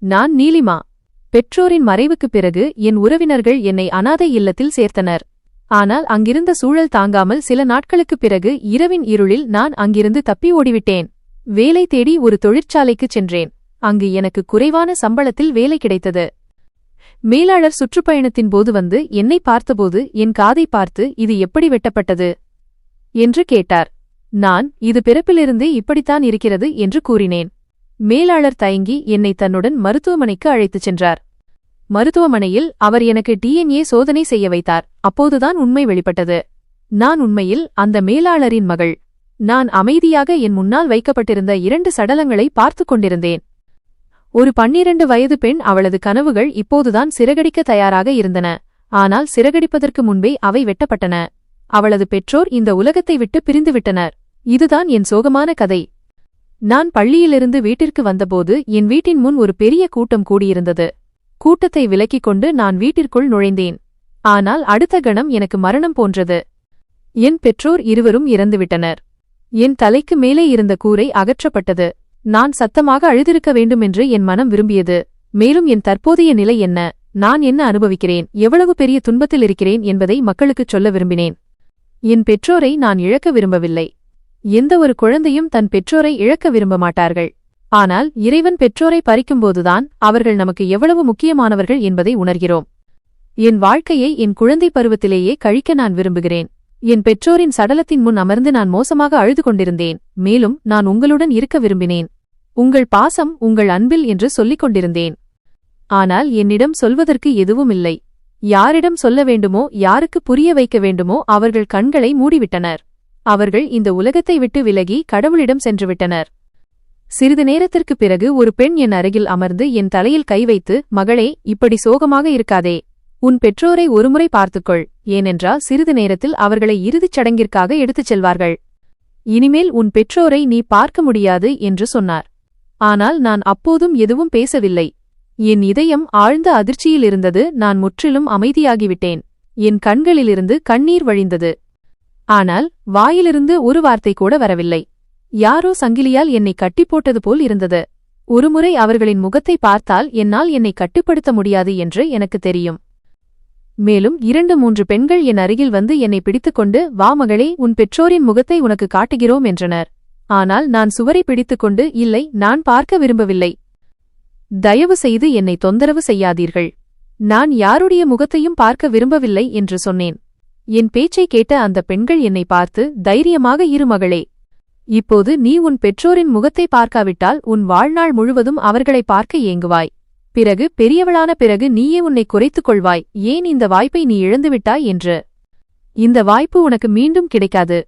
நான் நீலிமா. பெற்றோரின் மறைவுக்குப் பிறகு என் உறவினர்கள் என்னை அனாதை இல்லத்தில் சேர்த்தனர். ஆனால் அங்கிருந்த சூழல் தாங்காமல் சில நாட்களுக்குப் பிறகு இரவின் இருளில் நான் அங்கிருந்து தப்பி ஓடிவிட்டேன். வேலை தேடி ஒரு தொழிற்சாலைக்குச் சென்றேன். அங்கு எனக்கு குறைவான சம்பளத்தில் வேலை கிடைத்தது. மேலாளர் சுற்றுப்பயணத்தின் போது வந்து என்னை பார்த்தபோது என் காதை பார்த்து, இது எப்படி வெட்டப்பட்டது என்று கேட்டார். நான், இது பிறப்பிலிருந்தே இப்படித்தான் இருக்கிறது என்று கூறினேன். மேலாளர் தயங்கி என்னை தன்னுடன் மருத்துவமனைக்கு அழைத்துச் சென்றார். மருத்துவமனையில் அவர் எனக்கு DNA சோதனை செய்ய வைத்தார். அப்போதுதான் உண்மை வெளிப்பட்டது. நான் உண்மையில் அந்த மேலாளரின் மகள். நான் அமைதியாக என் முன்னால் வைக்கப்பட்டிருந்த 2 சடலங்களை பார்த்துக் கொண்டிருந்தேன். ஒரு 12 வயது பெண். அவளது கனவுகள் இப்போதுதான் சிறகடிக்க தயாராக இருந்தன. ஆனால் சிறகடிப்பதற்கு முன்பே அவை வெட்டப்பட்டன. அவளது பெற்றோர் இந்த உலகத்தை விட்டு பிரிந்துவிட்டனர். இதுதான் என் சோகமான கதை. நான் பள்ளியிலிருந்து வீட்டிற்கு வந்தபோது என் வீட்டின் முன் ஒரு பெரிய கூட்டம் கூடியிருந்தது. கூட்டத்தை விலக்கிக் கொண்டு நான் வீட்டிற்குள் நுழைந்தேன். ஆனால் அடுத்த கணம் எனக்கு மரணம் போன்றது. என் பெற்றோர் இருவரும் இறந்துவிட்டனர். என் தலைக்கு மேலே இருந்த கூரை அகற்றப்பட்டது. நான் சத்தமாக அழுதிருக்க வேண்டுமென்று என் மனம் விரும்பியது. மேலும் என் தற்போதைய நிலை என்ன, நான் என்ன அனுபவிக்கிறேன், எவ்வளவு பெரிய துன்பத்தில் இருக்கிறேன் என்பதை மக்களுக்குச் சொல்ல விரும்பினேன். என் பெற்றோரை நான் இழக்க விரும்பவில்லை. எந்த ஒரு குழந்தையும் தன் பெற்றோரை இழக்க விரும்ப மாட்டார்கள். ஆனால் இறைவன் பெற்றோரை பறிக்கும்போதுதான் அவர்கள் நமக்கு எவ்வளவு முக்கியமானவர்கள் என்பதை உணர்கிறோம். என் வாழ்க்கையை என் குழந்தை பருவத்திலேயே கழிக்க நான் விரும்புகிறேன். என் பெற்றோரின் சடலத்தின் முன் அமர்ந்து நான் மோசமாக அழுது கொண்டிருந்தேன். மேலும் நான் உங்களுடன் இருக்க விரும்பினேன். உங்கள் பாசம், உங்கள் அன்பில் என்று சொல்லிக் கொண்டிருந்தேன். ஆனால் என்னிடம் சொல்வதற்கு எதுவும் இல்லை. யாரிடம் சொல்ல வேண்டுமோ, யாருக்கு புரிய வைக்க வேண்டுமோ அவர்கள் கண்களை மூடிவிட்டனர். அவர்கள் இந்த உலகத்தை விட்டு விலகி கடவுளிடம் சென்றுவிட்டனர். சிறிது நேரத்திற்குப் பிறகு ஒரு பெண் என் அருகில் அமர்ந்து என் தலையில் கை வைத்து, மகளே, இப்படி சோகமாக இருக்காதே. உன் பெற்றோரை ஒருமுறை பார்த்துக்கொள். ஏனென்றால் சிறிது நேரத்தில் அவர்களை இறுதிச் சடங்கிற்காக எடுத்துச் செல்வார்கள். இனிமேல் உன் பெற்றோரை நீ பார்க்க முடியாது என்று சொன்னார். ஆனால் நான் அப்போதும் எதுவும் பேசவில்லை. என் இதயம் ஆழ்ந்த அதிர்ச்சியில் இருந்தது. நான் முற்றிலும் அமைதியாகிவிட்டேன். என் கண்களிலிருந்து கண்ணீர் வழிந்தது. ஆனால் வாயிலிருந்து ஒரு வார்த்தை கூட வரவில்லை. யாரோ சங்கிலியால் என்னை கட்டிப்போட்டது போல் இருந்தது. ஒருமுறை அவர்களின் முகத்தை பார்த்தால் என்னால் என்னை கட்டுப்படுத்த முடியாது என்று எனக்கு தெரியும். மேலும் 2-3 பெண்கள் என் அருகில் வந்து என்னை பிடித்துக்கொண்டு, வா மகளே, உன் பெற்றோரின் முகத்தை உனக்கு காட்டுகிறோம் என்றனர். ஆனால் நான் சுவரை பிடித்துக்கொண்டு, இல்லை, நான் பார்க்க விரும்பவில்லை. தயவு செய்து என்னை தொந்தரவு செய்யாதீர்கள். நான் யாருடைய முகத்தையும் பார்க்க விரும்பவில்லை என்று சொன்னேன். என் பேச்சை கேட்ட அந்த பெண்கள் என்னை பார்த்து, தைரியமாக இரு மகளே. இப்போது நீ உன் பெற்றோரின் முகத்தை பார்க்காவிட்டால் உன் வாழ்நாள் முழுவதும் அவர்களை பார்க்க ஏங்குவாய். பிறகு பெரியவளான பிறகு நீயே உன்னை குறைத்துக் கொள்வாய். ஏன் இந்த வாய்ப்பை நீ இழந்துவிட்டாய் என்று. இந்த வாய்ப்பு உனக்கு மீண்டும் கிடைக்காது.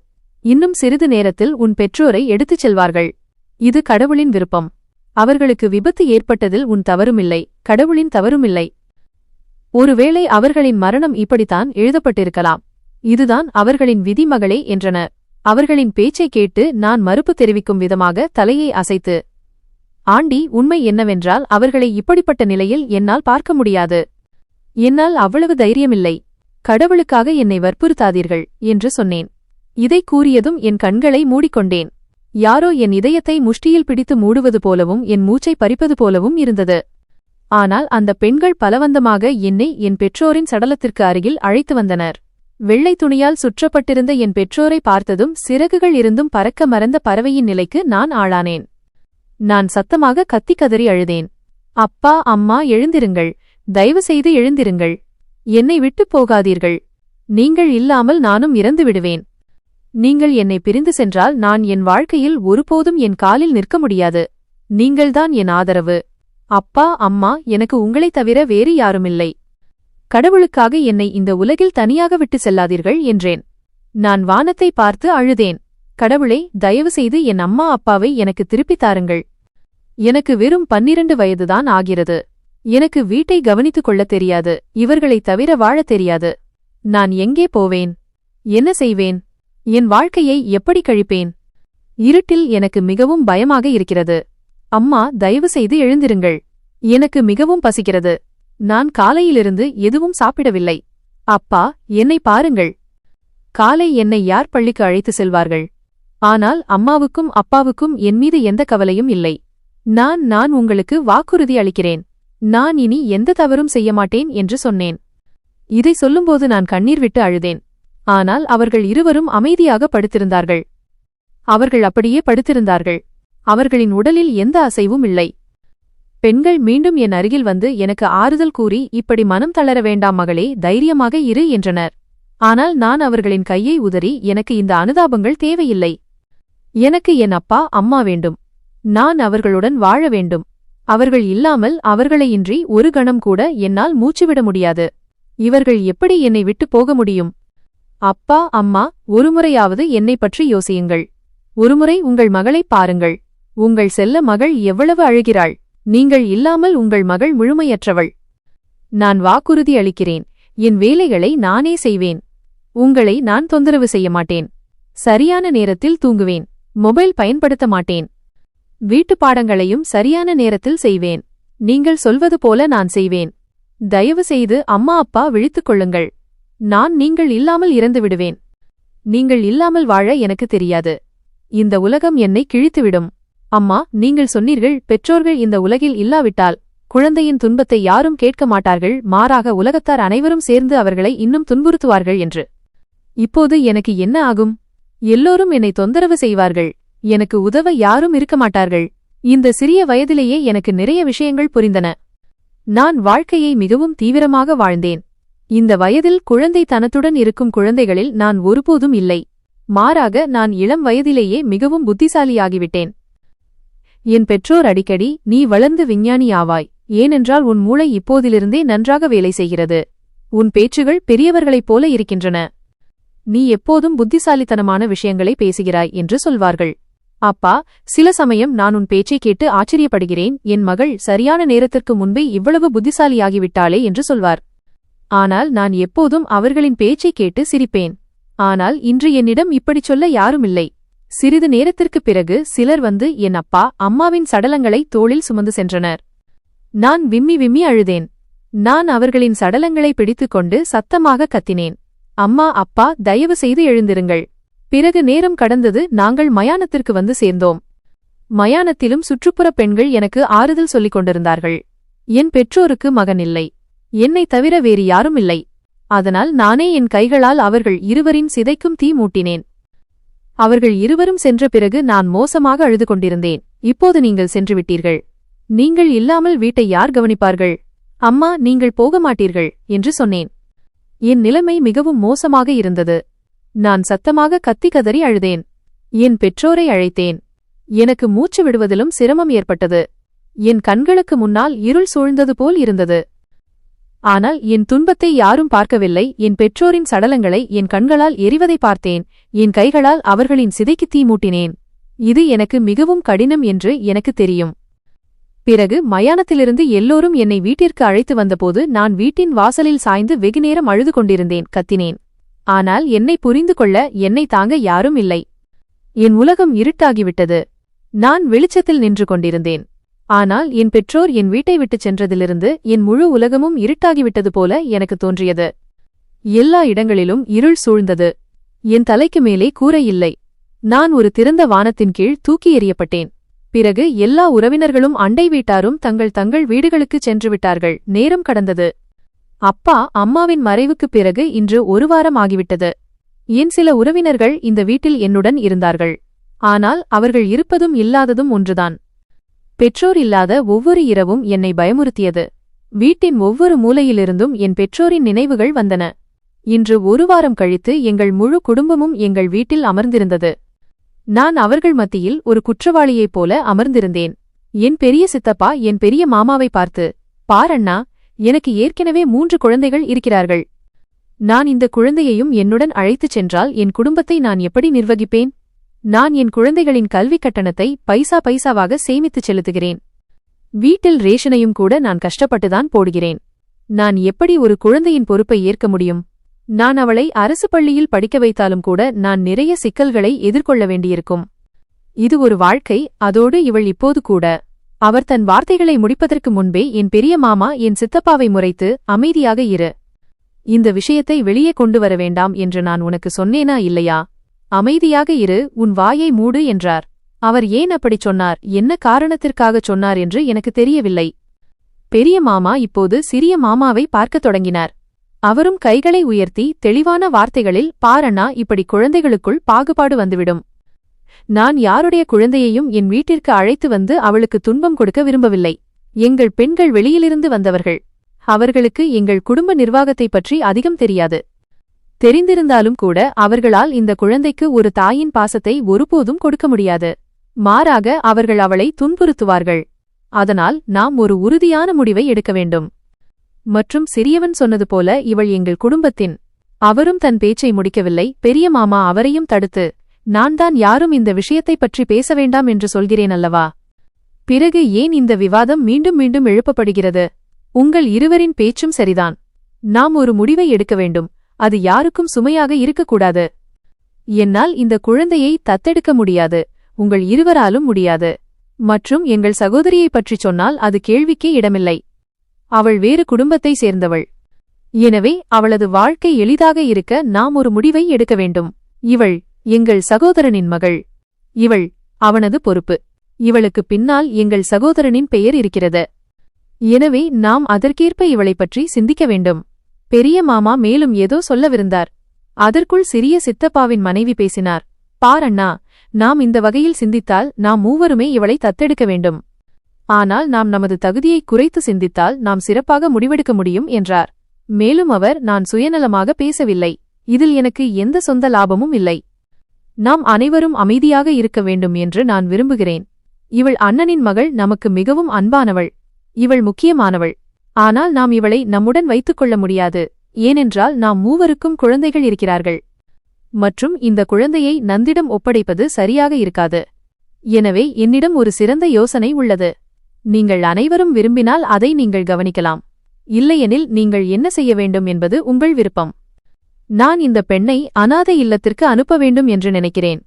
இன்னும் சிறிது நேரத்தில் உன் பெற்றோரை எடுத்துச் செல்வார்கள். இது கடவுளின் விருப்பம். அவர்களுக்கு விபத்து ஏற்பட்டதில் உன் தவறுமில்லை, கடவுளின் தவறுமில்லை. ஒருவேளை அவர்களின் மரணம் இப்படித்தான் எழுதப்பட்டிருக்கலாம். இதுதான் அவர்களின் விதி மகளே என்றனர். அவர்களின் பேச்சைக் கேட்டு நான் மறுப்பு தெரிவிக்கும் விதமாக தலையை அசைத்து, ஆண்டி, உண்மை என்னவென்றால் அவர்களை இப்படிப்பட்ட நிலையில் என்னால் பார்க்க முடியாது. என்னால் அவ்வளவு தைரியமில்லை. கடவுளுக்காக என்னை வற்புறுத்தாதீர்கள் என்று சொன்னேன். இதை கூறியதும் என் கண்களை மூடிக்கொண்டேன். யாரோ என் இதயத்தை முஷ்டியில் பிடித்து மூடுவது போலவும் என் மூச்சை பறிப்பது போலவும் இருந்தது. ஆனால் அந்த பெண்கள் பலவந்தமாக என்னை என் பெற்றோரின் சடலத்திற்கு அருகில் அழைத்து வந்தனர். வெள்ளை துணியால் சுற்றப்பட்டிருந்த என் பெற்றோரை பார்த்ததும் சிறகுகள் இருந்தும் பறக்க மறந்த பறவையின் நிலைக்கு நான் ஆளானேன். நான் சத்தமாக கத்தி கதறி அழுதேன். அப்பா, அம்மா, எழுந்திருங்கள். தயவு செய்து எழுந்திருங்கள். என்னை விட்டுப் போகாதீர்கள். நீங்கள் இல்லாமல் நானும் இறந்து விடுவேன். நீங்கள் என்னை பிரிந்து சென்றால் நான் என் வாழ்க்கையில் ஒருபோதும் என் காலில் நிற்க முடியாது. நீங்கள்தான் என் ஆதரவு. அப்பா, அம்மா, எனக்கு உங்களைத் தவிர வேறு யாருமில்லை. கடவுளுக்காக என்னை இந்த உலகில் தனியாக விட்டு செல்லாதீர்கள் என்றேன். நான் வானத்தை பார்த்து அழுதேன். கடவுளே, தயவு செய்து என் அம்மா அப்பாவை எனக்கு திருப்பித் தாருங்கள். எனக்கு வெறும் 12 வயதுதான் ஆகிறது. எனக்கு வீட்டை கவனித்துக் கொள்ளத் தெரியாது. இவர்களைத் தவிர வாழத் தெரியாது. நான் எங்கே போவேன்? என்ன செய்வேன்? என் வாழ்க்கையை எப்படி கழிப்பேன்? இருட்டில் எனக்கு மிகவும் பயமாக இருக்கிறது. அம்மா, தயவு செய்து எழுந்திருங்கள். எனக்கு மிகவும் பசிக்கிறது. நான் காலையிலிருந்து எதுவும் சாப்பிடவில்லை. அப்பா, என்னை பாருங்கள். காலை என்னை யார் பள்ளிக்கு அழைத்து செல்வார்கள்? ஆனால் அம்மாவுக்கும் அப்பாவுக்கும் என் மீது எந்த கவலையும் இல்லை. நான் உங்களுக்கு வாக்குறுதி அளிக்கிறேன். நான் இனி எந்த தவறும் செய்ய மாட்டேன் என்று சொன்னேன். இதை சொல்லும்போது நான் கண்ணீர் விட்டு அழுதேன். ஆனால் அவர்கள் இருவரும் அமைதியாக படுத்திருந்தார்கள். அவர்கள் அப்படியே படுத்திருந்தார்கள். அவர்களின் உடலில் எந்த அசைவும் இல்லை. பெண்கள் மீண்டும் என் அருகில் வந்து எனக்கு ஆறுதல் கூறி, இப்படி மனம் தளர வேண்டாம் மகளே, தைரியமாக இரு என்றனர். ஆனால் நான் அவர்களின் கையை உதறி, எனக்கு இந்த அனுதாபங்கள் தேவையில்லை. எனக்கு என் அப்பா அம்மா வேண்டும். நான் அவர்களுடன் வாழ வேண்டும். அவர்கள் இல்லாமல், அவர்களையின்றி ஒரு கணம் கூட என்னால் மூச்சுவிட முடியாது. இவர்கள் எப்படி என்னை விட்டு போக முடியும்? அப்பா அம்மா, ஒருமுறையாவது என்னை பற்றி யோசியுங்கள். ஒருமுறை உங்கள் மகளைப் பாருங்கள். உங்கள் செல்ல மகள் எவ்வளவு அழுகிறாள். நீங்கள் இல்லாமல் உங்கள் மகள் முழுமையற்றவள். நான் வாக்குறுதி அளிக்கிறேன். என் வேலைகளை நானே செய்வேன். உங்களை நான் தொந்தரவு செய்ய மாட்டேன். சரியான நேரத்தில் தூங்குவேன். மொபைல் பயன்படுத்த மாட்டேன். வீட்டுப் பாடங்களையும் சரியான நேரத்தில் செய்வேன். நீங்கள் சொல்வது போல நான் செய்வேன். தயவு செய்து அம்மா அப்பா விழித்துக் கொள்ளுங்கள். நான் நீங்கள் இல்லாமல் இறந்து விடுவேன். நீங்கள் இல்லாமல் வாழ எனக்கு தெரியாது. இந்த உலகம் என்னை கிழித்துவிடும். அம்மா, நீங்கள் சொன்னீர்கள், பெற்றோர்கள் இந்த உலகில் இல்லாவிட்டால் குழந்தையின் துன்பத்தை யாரும் கேட்க மாட்டார்கள், மாறாக உலகத்தார் அனைவரும் சேர்ந்து அவர்களை இன்னும் துன்புறுத்துவார்கள் என்று. இப்போது எனக்கு என்ன ஆகும்? எல்லோரும் என்னை தொந்தரவு செய்வார்கள். எனக்கு உதவ யாரும் இருக்க மாட்டார்கள். இந்த சிறிய வயதிலேயே எனக்கு நிறைய விஷயங்கள் புரிந்தன. நான் வாழ்க்கையை மிகவும் தீவிரமாக வாழ்ந்தேன். இந்த வயதில் குழந்தை தனத்துடன் இருக்கும் குழந்தைகளில் நான் ஒருபோதும் இல்லை. மாறாக நான் இளம் வயதிலேயே மிகவும் புத்திசாலியாகிவிட்டேன். என் பெற்றோர் அடிக்கடி, நீ வளர்ந்து விஞ்ஞானி ஆவாய், ஏனென்றால் உன் மூளை இப்போதிலிருந்தே நன்றாக வேலை செய்கிறது. உன் பேச்சுகள் பெரியவர்களைப் போல இருக்கின்றன. நீ எப்போதும் புத்திசாலித்தனமான விஷயங்களை பேசுகிறாய் என்று சொல்வார்கள். அப்பா, சில சமயம் நான் உன் பேச்சை கேட்டு ஆச்சரியப்படுகிறேன். என் மகள் சரியான நேரத்திற்கு முன்பே இவ்வளவு புத்திசாலியாகிவிட்டாளே என்று சொல்வார். ஆனால் நான் எப்போதும் அவர்களின் பேச்சை கேட்டு சிரிப்பேன். ஆனால் இன்று என்னிடம் இப்படிச் சொல்ல யாருமில்லை. சிறிது நேரத்திற்குப் பிறகு சிலர் வந்து என் அப்பா அம்மாவின் சடலங்களை தோளில் சுமந்து சென்றனர். நான் விம்மி விம்மி அழுதேன். நான் அவர்களின் சடலங்களை பிடித்துக்கொண்டு சத்தமாக கத்தினேன். அம்மா அப்பா, தயவு செய்து எழுந்திருங்கள். பிறகு நேரம் கடந்தது. நாங்கள் மயானத்திற்கு வந்து சேர்ந்தோம். மயானத்திலும் சுற்றுப்புற பெண்கள் எனக்கு ஆறுதல் சொல்லிக் கொண்டிருந்தார்கள். என் பெற்றோருக்கு மகன் இல்லை. என்னை தவிர வேறு யாரும் இல்லை. அதனால் நானே என் கைகளால் அவர்கள் இருவரின் சிதைக்கும் தீ மூட்டினேன். அவர்கள் இருவரும் சென்ற பிறகு நான் மோசமாக அழுது கொண்டிருந்தேன். இப்போது நீங்கள் சென்றுவிட்டீர்கள். நீங்கள் இல்லாமல் வீட்டை யார் கவனிப்பார்கள்? அம்மா, நீங்கள் போக மாட்டீர்கள் என்று சொன்னேன். என் நிலைமை மிகவும் மோசமாக இருந்தது. நான் சத்தமாக கத்தி கதறி அழுதேன். என் பெற்றோரை அழைத்தேன். எனக்கு மூச்சு விடுவதிலும் சிரமம் ஏற்பட்டது. என் கண்களுக்கு முன்னால் இருள் சூழ்ந்தது போல் இருந்தது. ஆனால் என் துன்பத்தை யாரும் பார்க்கவில்லை. என் பெற்றோரின் சடலங்களை என் கண்களால் எரிவதை பார்த்தேன். என் கைகளால் அவர்களின் சிதைக்கு தீ மூட்டினேன். இது எனக்கு மிகவும் கடினம் என்று எனக்கு தெரியும். பிறகு மயானத்திலிருந்து எல்லோரும் என்னை வீட்டிற்கு அழைத்து வந்தபோது நான் வீட்டின் வாசலில் சாய்ந்து வெகுநேரம் அழுது கொண்டிருந்தேன், கத்தினேன். ஆனால் என்னை புரிந்து கொள்ள, என்னை தாங்க யாரும் இல்லை. என் உலகம் இருட்டாகிவிட்டது. நான் வெளிச்சத்தில் நின்று கொண்டிருந்தேன். ஆனால் என் பெற்றோர் என் வீட்டை விட்டுச் சென்றதிலிருந்து என் முழு உலகமும் இருட்டாகிவிட்டது போல எனக்கு தோன்றியது. எல்லா இடங்களிலும் இருள் சூழ்ந்தது. என் தலைக்கு மேலே கூரை இல்லை. நான் ஒரு திறந்த வானத்தின் கீழ் தூக்கி எறியப்பட்டேன். பிறகு எல்லா உறவினர்களும் அண்டை வீட்டாரும் தங்கள் தங்கள் வீடுகளுக்குச் சென்று விட்டார்கள். நேரம் கடந்தது. அப்பா அம்மாவின் மறைவுக்குப் பிறகு இன்று ஒரு வாரம் ஆகிவிட்டது. என் சில உறவினர்கள் இந்த வீட்டில் என்னுடன் இருந்தார்கள். ஆனால் அவர்கள் இருப்பதும் இல்லாததும் ஒன்றுதான். பெற்றோர் இல்லாத ஒவ்வொரு இரவும் என்னை பயமுறுத்தியது. வீட்டின் ஒவ்வொரு மூலையிலிருந்தும் என் பெற்றோரின் நினைவுகள் வந்தன. இன்று ஒரு வாரம் கழித்து எங்கள் முழு குடும்பமும் எங்கள் வீட்டில் அமர்ந்திருந்தது. நான் அவர்கள் மத்தியில் ஒரு குற்றவாளியைப் போல அமர்ந்திருந்தேன். என் பெரிய சித்தப்பா என் பெரிய மாமாவை பார்த்து, பாரண்ணா, எனக்கு ஏற்கனவே 3 குழந்தைகள் இருக்கிறார்கள். நான் இந்த குழந்தையையும் என்னுடன் அழைத்துச் சென்றால் என் குடும்பத்தை நான் எப்படி நிர்வகிப்பேன்? நான் என் குழந்தைகளின் கல்விக் கட்டணத்தை பைசா பைசாவாக சேமித்துச் செலுத்துகிறேன். வீட்டில் ரேஷனையும் கூட நான் கஷ்டப்பட்டுதான் போடுகிறேன். நான் எப்படி ஒரு குழந்தையின் பொறுப்பை ஏற்க முடியும்? நான் அவளை அரசு பள்ளியில் படிக்க வைத்தாலும் கூட நான் நிறைய சிக்கல்களை எதிர்கொள்ள வேண்டியிருக்கும். இது ஒரு வாழ்க்கை. அதோடு இவள் இப்போது கூட. அவர் தன் வார்த்தைகளை முடிப்பதற்கு முன்பே என் பெரிய மாமா என் சித்தப்பாவை முறைத்து, அமைதியாக இரு. இந்த விஷயத்தை வெளியே கொண்டு வர வேண்டாம் என்று நான் உனக்கு சொன்னேனா இல்லையா? அமைதியாக இரு, உன் வாயை மூடு என்றார். அவர் ஏன் அப்படிச் சொன்னார், என்ன காரணத்திற்காகச் சொன்னார் என்று எனக்கு தெரியவில்லை. பெரிய மாமா இப்போது சிறிய மாமாவை பார்க்கத் தொடங்கினார். அவரும் கைகளை உயர்த்தி தெளிவான வார்த்தைகளில், பாரண்ணா, இப்படி குழந்தைகளுக்குள் பாகுபாடு வந்துவிடும். நான் யாருடைய குழந்தையையும் என் வீட்டிற்கு அழைத்து வந்து அவளுக்கு துன்பம் கொடுக்க விரும்பவில்லை. எங்கள் பெண்கள் வெளியிலிருந்து வந்தவர்கள். அவர்களுக்கு எங்கள் குடும்ப நிர்வாகத்தைப் பற்றி அதிகம் தெரியாது. தெரிந்திருந்தாலும் கூட அவர்களால் இந்த குழந்தைக்கு ஒரு தாயின் பாசத்தை ஒருபோதும் கொடுக்க முடியாது. மாறாக அவர்கள் அவளை துன்புறுத்துவார்கள். அதனால் நாம் ஒரு உறுதியான முடிவை எடுக்க வேண்டும். மற்றும் சிறியவன் சொன்னது போல இவள் எங்கள் குடும்பத்தின். அவரும் தன் பேச்சை முடிக்கவில்லை. பெரிய மாமா அவரையும் தடுத்து, நான் தான் யாரும் இந்த விஷயத்தைப் பற்றி பேச வேண்டாம் என்று சொல்கிறேன் அல்லவா? பிறகு ஏன் இந்த விவாதம் மீண்டும் மீண்டும் எழுப்பப்படுகிறது? உங்கள் இருவரின் பேச்சும் சரிதான். நாம் ஒரு முடிவை எடுக்க வேண்டும். அது யாருக்கும் சுமையாக இருக்கக்கூடாது. என்னால் இந்த குழந்தையை தத்தெடுக்க முடியாது. உங்கள் இருவராலும் முடியாது. மற்றும் எங்கள் சகோதரியைப் பற்றிச் சொன்னால் அது கேள்விக்கே இடமில்லை. அவள் வேறு குடும்பத்தை சேர்ந்தவள். எனவே அவளது வாழ்க்கை எளிதாக இருக்க நாம் ஒரு முடிவை எடுக்க வேண்டும். இவள் எங்கள் சகோதரனின் மகள். இவள் அவனது பொறுப்பு. இவளுக்கு பின்னால் எங்கள் சகோதரனின் பெயர் இருக்கிறது. எனவே நாம் அதற்கேற்ப இவளைப் பற்றி சிந்திக்க வேண்டும். பெரிய மாமா மேலும் ஏதோ சொல்லவிருந்தார். அதற்குள் சிறிய சித்தப்பாவின் மனைவி பேசினார். பாரண்ணா, நாம் இந்த வகையில் சிந்தித்தால் நாம் மூவருமே இவளை தத்தெடுக்க வேண்டும். ஆனால் நாம் நமது தகுதியை குறைத்து சிந்தித்தால் நாம் சிறப்பாக முடிவெடுக்க முடியும் என்றார். மேலும் அவர், நான் சுயநலமாக பேசவில்லை. இதில் எனக்கு எந்த சொந்த லாபமும் இல்லை. நாம் அனைவரும் அமைதியாக இருக்க வேண்டும் என்று நான் விரும்புகிறேன். இவள் அண்ணனின் மகள், நமக்கு மிகவும் அன்பானவள். இவள் முக்கியமானவள். ஆனால் நாம் இவளை நம்முடன் வைத்துக் கொள்ள முடியாது. ஏனென்றால் நாம் மூவருக்கும் குழந்தைகள் இருக்கிறார்கள். மற்றும் இந்த குழந்தையை நந்திடம் ஒப்படைப்பது சரியாக இருக்காது. எனவே என்னிடம் ஒரு சிறந்த யோசனை உள்ளது. நீங்கள் அனைவரும் விரும்பினால் அதை நீங்கள் கவனிக்கலாம். இல்லையெனில் நீங்கள் என்ன செய்ய வேண்டும் என்பது உங்கள் விருப்பம். நான் இந்த பெண்ணை அனாதை இல்லத்திற்கு அனுப்ப வேண்டும் என்று நினைக்கிறேன்.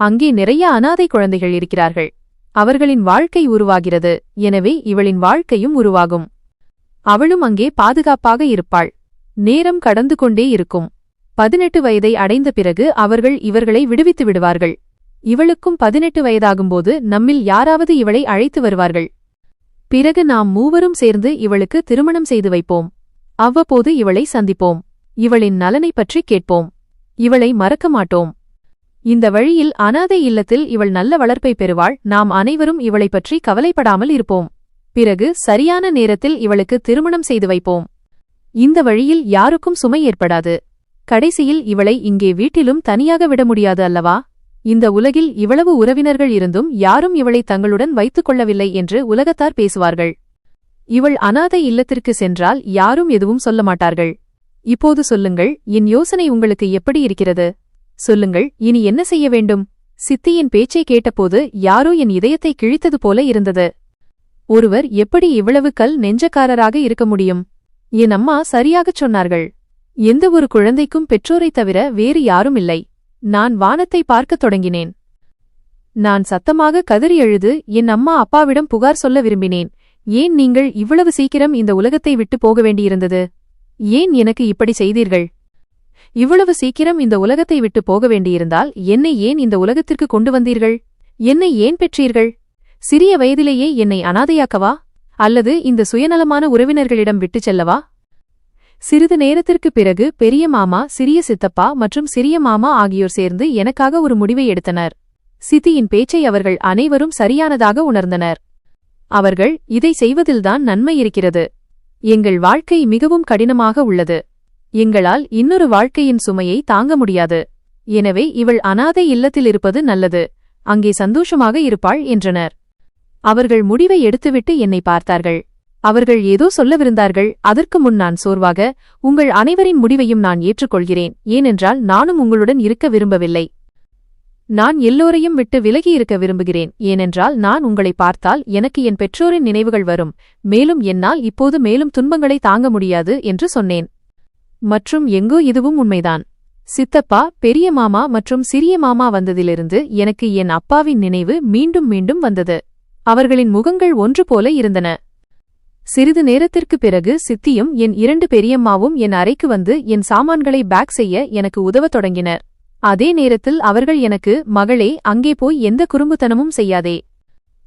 அங்கே நிறைய அனாதை குழந்தைகள் இருக்கிறார்கள். அவர்களின் வாழ்க்கை உருவாகிறது. எனவே இவளின் வாழ்க்கையும் உருவாகும். அவளும் அங்கே பாதுகாப்பாக இருப்பாள். நேரம் கடந்து கொண்டே இருக்கும். 18 வயதை அடைந்த பிறகு அவர்கள் இவர்களை விடுவித்து விடுவார்கள். இவளுக்கும் 18 வயதாகும்போது நம்மில் யாராவது இவளை அழைத்து வருவார்கள். பிறகு நாம் மூவரும் சேர்ந்து இவளுக்கு திருமணம் செய்து வைப்போம். அவ்வப்போது இவளை சந்திப்போம். இவளின் நலனை பற்றி கேட்போம். இவளை மறக்க மாட்டோம். இந்த வழியில் அனாதை இல்லத்தில் இவள் நல்ல வளர்ப்பை பெறுவாள். நாம் அனைவரும் இவளைப் பற்றி கவலைப்படாமல் இருப்போம். பிறகு சரியான நேரத்தில் இவளுக்கு திருமணம் செய்து வைப்போம். இந்த வழியில் யாருக்கும் சுமை ஏற்படாது. கடைசியில் இவளை இங்கே வீட்டிலும் தனியாக விட முடியாது அல்லவா? இந்த உலகில் இவ்வளவு உறவினர்கள் இருந்தும் யாரும் இவளை தங்களுடன் வைத்துக் கொள்ளவில்லை என்று உலகத்தார் பேசுவார்கள். இவள் அனாதை இல்லத்திற்கு சென்றால் யாரும் எதுவும் சொல்ல மாட்டார்கள். இப்போது சொல்லுங்கள், என் யோசனை உங்களுக்கு எப்படி இருக்கிறது? சொல்லுங்கள், இனி என்ன செய்ய வேண்டும்? சித்தியின் பேச்சை கேட்டபோது யாரோ என் இதயத்தை கிழித்தது போல இருந்தது. ஒருவர் எப்படி இவ்வளவு கல் நெஞ்சக்காரராக இருக்க முடியும்? என் அம்மா சரியாகச் சொன்னார்கள். எந்த ஒரு குழந்தைக்கும் பெற்றோரைத் தவிர வேறு யாரும் இல்லை. நான் வானத்தை பார்க்கத் தொடங்கினேன். நான் சத்தமாக கதறி எழுது என் அம்மா அப்பாவிடம் புகார் சொல்ல விரும்பினேன். ஏன் நீங்கள் இவ்வளவு சீக்கிரம் இந்த உலகத்தை விட்டு போக வேண்டியிருந்தது? ஏன் எனக்கு இப்படி செய்தீர்கள்? இவ்வளவு சீக்கிரம் இந்த உலகத்தை விட்டு போக வேண்டியிருந்தால் என்னை ஏன் இந்த உலகத்திற்கு கொண்டு வந்தீர்கள்? என்னை ஏன் பெற்றீர்கள்? சிறிய வயதிலேயே என்னை அனாதையாக்கவா? அல்லது இந்த சுயநலமான உறவினர்களிடம் விட்டுச் செல்லவா? சிறிது நேரத்திற்குப் பிறகு பெரிய மாமா, சிறிய சித்தப்பா மற்றும் சிறிய மாமா ஆகியோர் சேர்ந்து எனக்காக ஒரு முடிவை எடுத்தனர். சித்தியின் பேச்சை அவர்கள் அனைவரும் சரியானதாக உணர்ந்தனர். அவர்கள், இதை செய்வதில்தான் நன்மை இருக்கிறது. எங்கள் வாழ்க்கை மிகவும் கடினமாக உள்ளது. எங்களால் இன்னொரு வாழ்க்கையின் சுமையை தாங்க முடியாது. எனவே இவள் அனாதை இல்லத்தில் இருப்பது நல்லது. அங்கே சந்தோஷமாக இருப்பாள் என்றனர். அவர்கள் முடிவை எடுத்துவிட்டு என்னை பார்த்தார்கள். அவர்கள் ஏதோ சொல்லவிருந்தார்கள். அதற்கு முன் நான் சோர்வாக, உங்கள் அனைவரின் முடிவையும் நான் ஏற்றுக்கொள்கிறேன். ஏனென்றால் நானும் உங்களுடன் இருக்க விரும்பவில்லை. நான் எல்லோரையும் விட்டு விலகி இருக்க விரும்புகிறேன். ஏனென்றால் நான் உங்களை பார்த்தால் எனக்கு என் பெற்றோரின் நினைவுகள் வரும். மேலும் என்னால் இப்போது மேலும் துன்பங்களை தாங்க முடியாது என்று சொன்னேன். மற்றும் எங்கோ இதுவும் உண்மைதான். சித்தப்பா, பெரிய மாமா மற்றும் சிறிய மாமா வந்ததிலிருந்து எனக்கு என் அப்பாவின் நினைவு மீண்டும் மீண்டும் வந்தது. அவர்களின் முகங்கள் ஒன்று போல இருந்தன. சிறிது நேரத்திற்கு பிறகு சித்தியும் என் 2 பெரியம்மாவும் என் அறைக்கு வந்து என் சாமான்களை பேக் செய்ய எனக்கு உதவத் தொடங்கினர். அதே நேரத்தில் அவர்கள் எனக்கு, மகளே, அங்கே போய் எந்த குறும்புத்தனமும் செய்யாதே.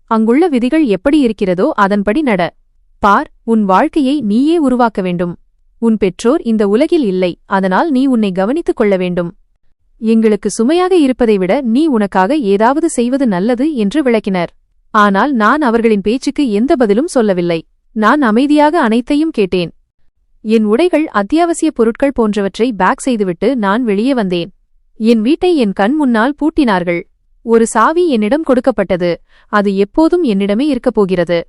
அங்குள்ள விதிகள் எப்படி இருக்கிறதோ அதன்படி நட. பார், உன் வாழ்க்கையை நீயே உருவாக்க வேண்டும். உன் பெற்றோர் இந்த உலகில் இல்லை, அதனால் நீ உன்னை கவனித்துக் கொள்ள வேண்டும். எங்களுக்கு சுமையாக இருப்பதை விட நீ உனக்காக ஏதாவது செய்வது நல்லது என்று விளக்கினர். ஆனால் நான் அவர்களின் பேச்சுக்கு எந்த பதிலும் சொல்லவில்லை. நான் அமைதியாக அனைத்தையும் கேட்டேன். என் உடைகள், அத்தியாவசிய பொருட்கள் போன்றவற்றை பேக் செய்துவிட்டு நான் வெளியே வந்தேன். என் வீட்டை என் கண் முன்னால் பூட்டினார்கள். ஒரு சாவி என்னிடம் கொடுக்கப்பட்டது. அது எப்போதும் என்னிடமே இருக்கப் போகிறது.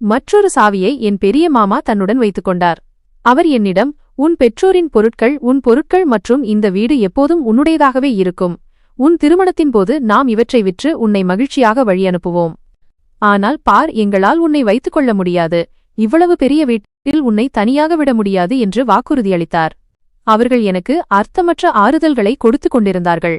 மற்றொரு சாவியை என் பெரிய மாமா தன்னுடன் வைத்துக் கொண்டார். அவர் என்னிடம், உன் பெற்றோரின் பொருட்கள் உன் பொருட்கள் மற்றும் இந்த வீடு எப்போதும் உன்னுடையதாகவே இருக்கும். உன் திருமணத்தின் போது நாம் இவற்றை விற்று உன்னை மகிழ்ச்சியாக வழி அனுப்புவோம். ஆனால் பார், எங்களால் உன்னை வைத்துக் கொள்ள முடியாது. இவ்வளவு பெரிய வீட்டில் உன்னை தனியாக விட முடியாது என்று வாக்குறுதியளித்தார். அவர்கள் எனக்கு அர்த்தமற்ற ஆறுதல்களை கொடுத்து கொண்டிருந்தார்கள்.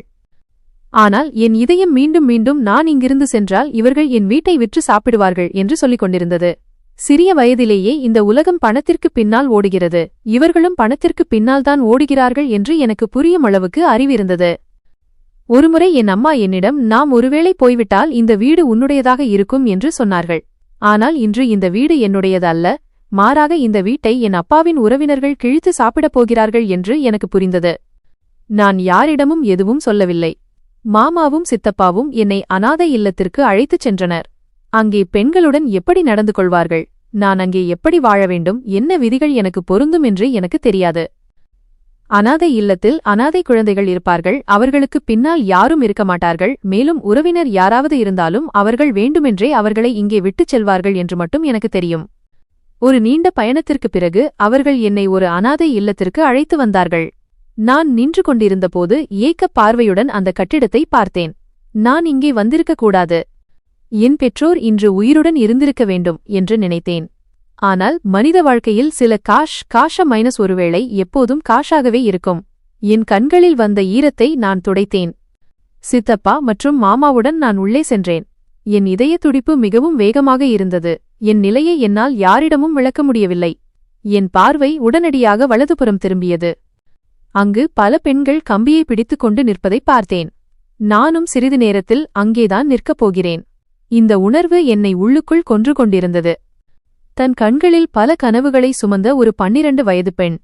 ஆனால் என் இதயம் மீண்டும் மீண்டும் நான் இங்கிருந்து சென்றால் இவர்கள் என் வீட்டை விற்று சாப்பிடுவார்கள் என்று சொல்லிக் கொண்டிருந்தது. சிறிய வயதிலேயே இந்த உலகம் பணத்திற்கு பின்னால் ஓடுகிறது, இவர்களும் பணத்திற்கு பின்னால்தான் ஓடுகிறார்கள் என்று எனக்கு புரியும் அளவுக்கு அறிவிருந்தது. ஒருமுறை என் அம்மா என்னிடம், நாம் ஒருவேளை போய்விட்டால் இந்த வீடு உன்னுடையதாக இருக்கும் என்று சொன்னார்கள். ஆனால் இன்று இந்த வீடு என்னுடையது அல்ல, மாறாக இந்த வீட்டை என் அப்பாவின் உறவினர்கள் கிழித்து சாப்பிடப் போகிறார்கள் என்று எனக்கு புரிந்தது. நான் யாரிடமும் எதுவும் சொல்லவில்லை. மாமாவும் சித்தப்பாவும் என்னை அநாதை இல்லத்திற்கு அழைத்துச் சென்றனர். அங்கே பெண்களுடன் எப்படி நடந்து கொள்வார்கள், நான் அங்கே எப்படி வாழ வேண்டும், என்ன விதிகள் எனக்கு பொருந்தும் என்று எனக்கு தெரியாது. அநாதை இல்லத்தில் அநாதை குழந்தைகள் இருப்பார்கள். அவர்களுக்கு பின்னால் யாரும் இருக்க மாட்டார்கள். மேலும் உறவினர் யாராவது இருந்தாலும் அவர்கள் வேண்டுமென்றே அவர்களை இங்கே விட்டுச் செல்வார்கள் என்று மட்டும் எனக்கு தெரியும். ஒரு நீண்ட பயணத்திற்குப் பிறகு அவர்கள் என்னை ஒரு அநாதை இல்லத்திற்கு அழைத்து வந்தார்கள். நான் நின்று கொண்டிருந்தபோது ஏக்கப் பார்வையுடன் அந்த கட்டிடத்தை பார்த்தேன். நான் இங்கே வந்திருக்கக் கூடாது. என் பெற்றோர் இன்று உயிருடன் இருந்திருக்க வேண்டும் என்று நினைத்தேன். ஆனால் மனித வாழ்க்கையில் சில காஷ மைனஸ் ஒருவேளை எப்போதும் காஷாகவே இருக்கும். என் கண்களில் வந்த ஈரத்தை நான் துடைத்தேன். சித்தப்பா மற்றும் மாமாவுடன் நான் உள்ளே சென்றேன். என் இதய துடிப்பு மிகவும் வேகமாக இருந்தது. என் நிலையை என்னால் யாரிடமும் விளக்க முடியவில்லை. என் பார்வை உடனடியாக வலதுபுறம் திரும்பியது. அங்கு பல பெண்கள் கம்பியை பிடித்துக் கொண்டு நிற்பதை பார்த்தேன். நானும் சிறிது நேரத்தில் அங்கேதான் நிற்கப் போகிறேன். இந்த உணர்வு என்னை உள்ளுக்குள் கொன்று கொண்டிருந்தது. தன் கண்களில் பல கனவுகளை சுமந்த ஒரு 12 வயது பெண்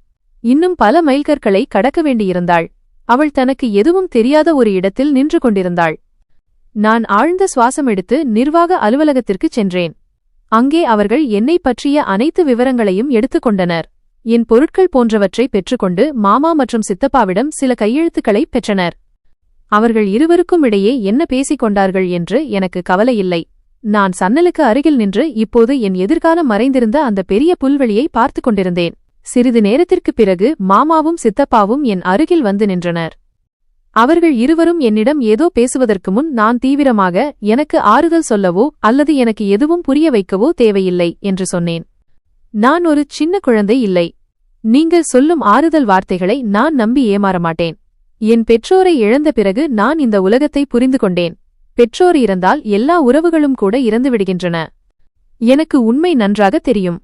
இன்னும் பல மைல்கற்களை கடக்க வேண்டியிருந்தாள். அவள் தனக்கு எதுவும் தெரியாத ஒரு இடத்தில் நின்று கொண்டிருந்தாள். நான் ஆழ்ந்த சுவாசம் எடுத்து நிர்வாக அலுவலகத்திற்குச் சென்றேன். அங்கே அவர்கள் என்னை பற்றிய அனைத்து விவரங்களையும் எடுத்துக்கொண்டனர். என் பொருட்கள் போன்றவற்றை பெற்றுக்கொண்டு மாமா மற்றும் சித்தப்பாவிடம் சில கையெழுத்துக்களைப் பெற்றனர். அவர்கள் இருவருக்கும் இடையே என்ன பேசிக் கொண்டார்கள் என்று எனக்கு கவலையில்லை. நான் சன்னலுக்கு அருகில் நின்று இப்போது என் எதிர்காலம் மறைந்திருந்த அந்த பெரிய புல்வெளியை பார்த்துக் கொண்டிருந்தேன். சிறிது நேரத்திற்குப் பிறகு மாமாவும் சித்தப்பாவும் என் அருகில் வந்து நின்றனர். அவர்கள் இருவரும் என்னிடம் ஏதோ பேசுவதற்கு முன் நான் தீவிரமாக, எனக்கு ஆறுதல் சொல்லவோ அல்லது எனக்கு எதுவும் புரிய வைக்கவோ தேவையில்லை என்று சொன்னேன். நான் ஒரு சின்ன குழந்தை இல்லை. நீங்கள் சொல்லும் ஆறுதல் வார்த்தைகளை நான் நம்பி ஏமாற மாட்டேன். என் பெற்றோரை இழந்த பிறகு நான் இந்த உலகத்தை புரிந்து கொண்டேன். பெற்றோர் இறந்தால் எல்லா உறவுகளும் கூட இறந்துவிடுகின்றன. எனக்கு உண்மை நன்றாக தெரியும்.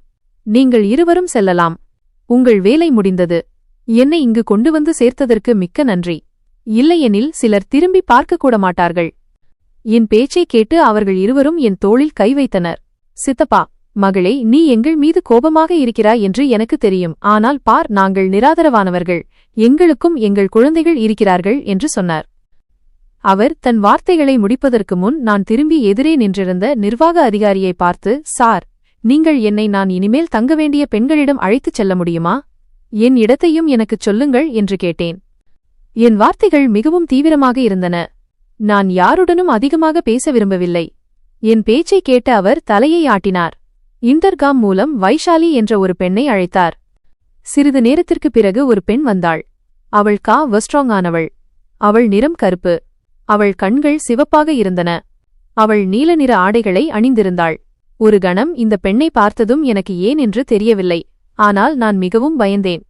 நீங்கள் இருவரும் செல்லலாம். உங்கள் வேலை முடிந்தது. என்னை இங்கு கொண்டு வந்து சேர்த்ததற்கு மிக்க நன்றி. இல்லையெனில் சிலர் திரும்பி பார்க்கக்கூட மாட்டார்கள். என் பேச்சைக் கேட்டு அவர்கள் இருவரும் என் தோளில் கை வைத்தனர். சித்தப்பா, மகளே, நீ எங்கள் மீது கோபமாக இருக்கிறாய் என்று எனக்கு தெரியும். ஆனால் பார், நாங்கள் நிராதரவானவர்கள். எங்களுக்கும் எங்கள் குழந்தைகள் இருக்கிறார்கள் என்று சொன்னார். அவர் தன் வார்த்தைகளை முடிப்பதற்கு முன் நான் திரும்பி எதிரே நின்றிருந்த நிர்வாக அதிகாரியை பார்த்து, சார், நீங்கள் என்னை நான் இனிமேல் தங்க வேண்டிய பெண்களிடம் அழைத்துச் செல்ல முடியுமா? என் இடத்தையும் எனக்குச் சொல்லுங்கள் என்று கேட்டேன். என் வார்த்தைகள் மிகவும் தீவிரமாக இருந்தன. நான் யாருடனும் அதிகமாக பேச விரும்பவில்லை. என் பேச்சைக் கேட்ட அவர் தலையை ஆட்டினார். இன்டர்காம் மூலம் வைஷாலி என்ற ஒரு பெண்ணை அழைத்தார். சிறிது நேரத்திற்குப் பிறகு ஒரு பெண் வந்தாள். அவள் வஸ்ட்ராங்கானவள். அவள் நிறம் கருப்பு. அவள் கண்கள் சிவப்பாக இருந்தன. அவள் நீல நிற ஆடைகளை அணிந்திருந்தாள். ஒரு கணம் இந்த பெண்ணை பார்த்ததும் எனக்கு ஏன் என்று தெரியவில்லை. ஆனால் நான் மிகவும் பயந்தேன்.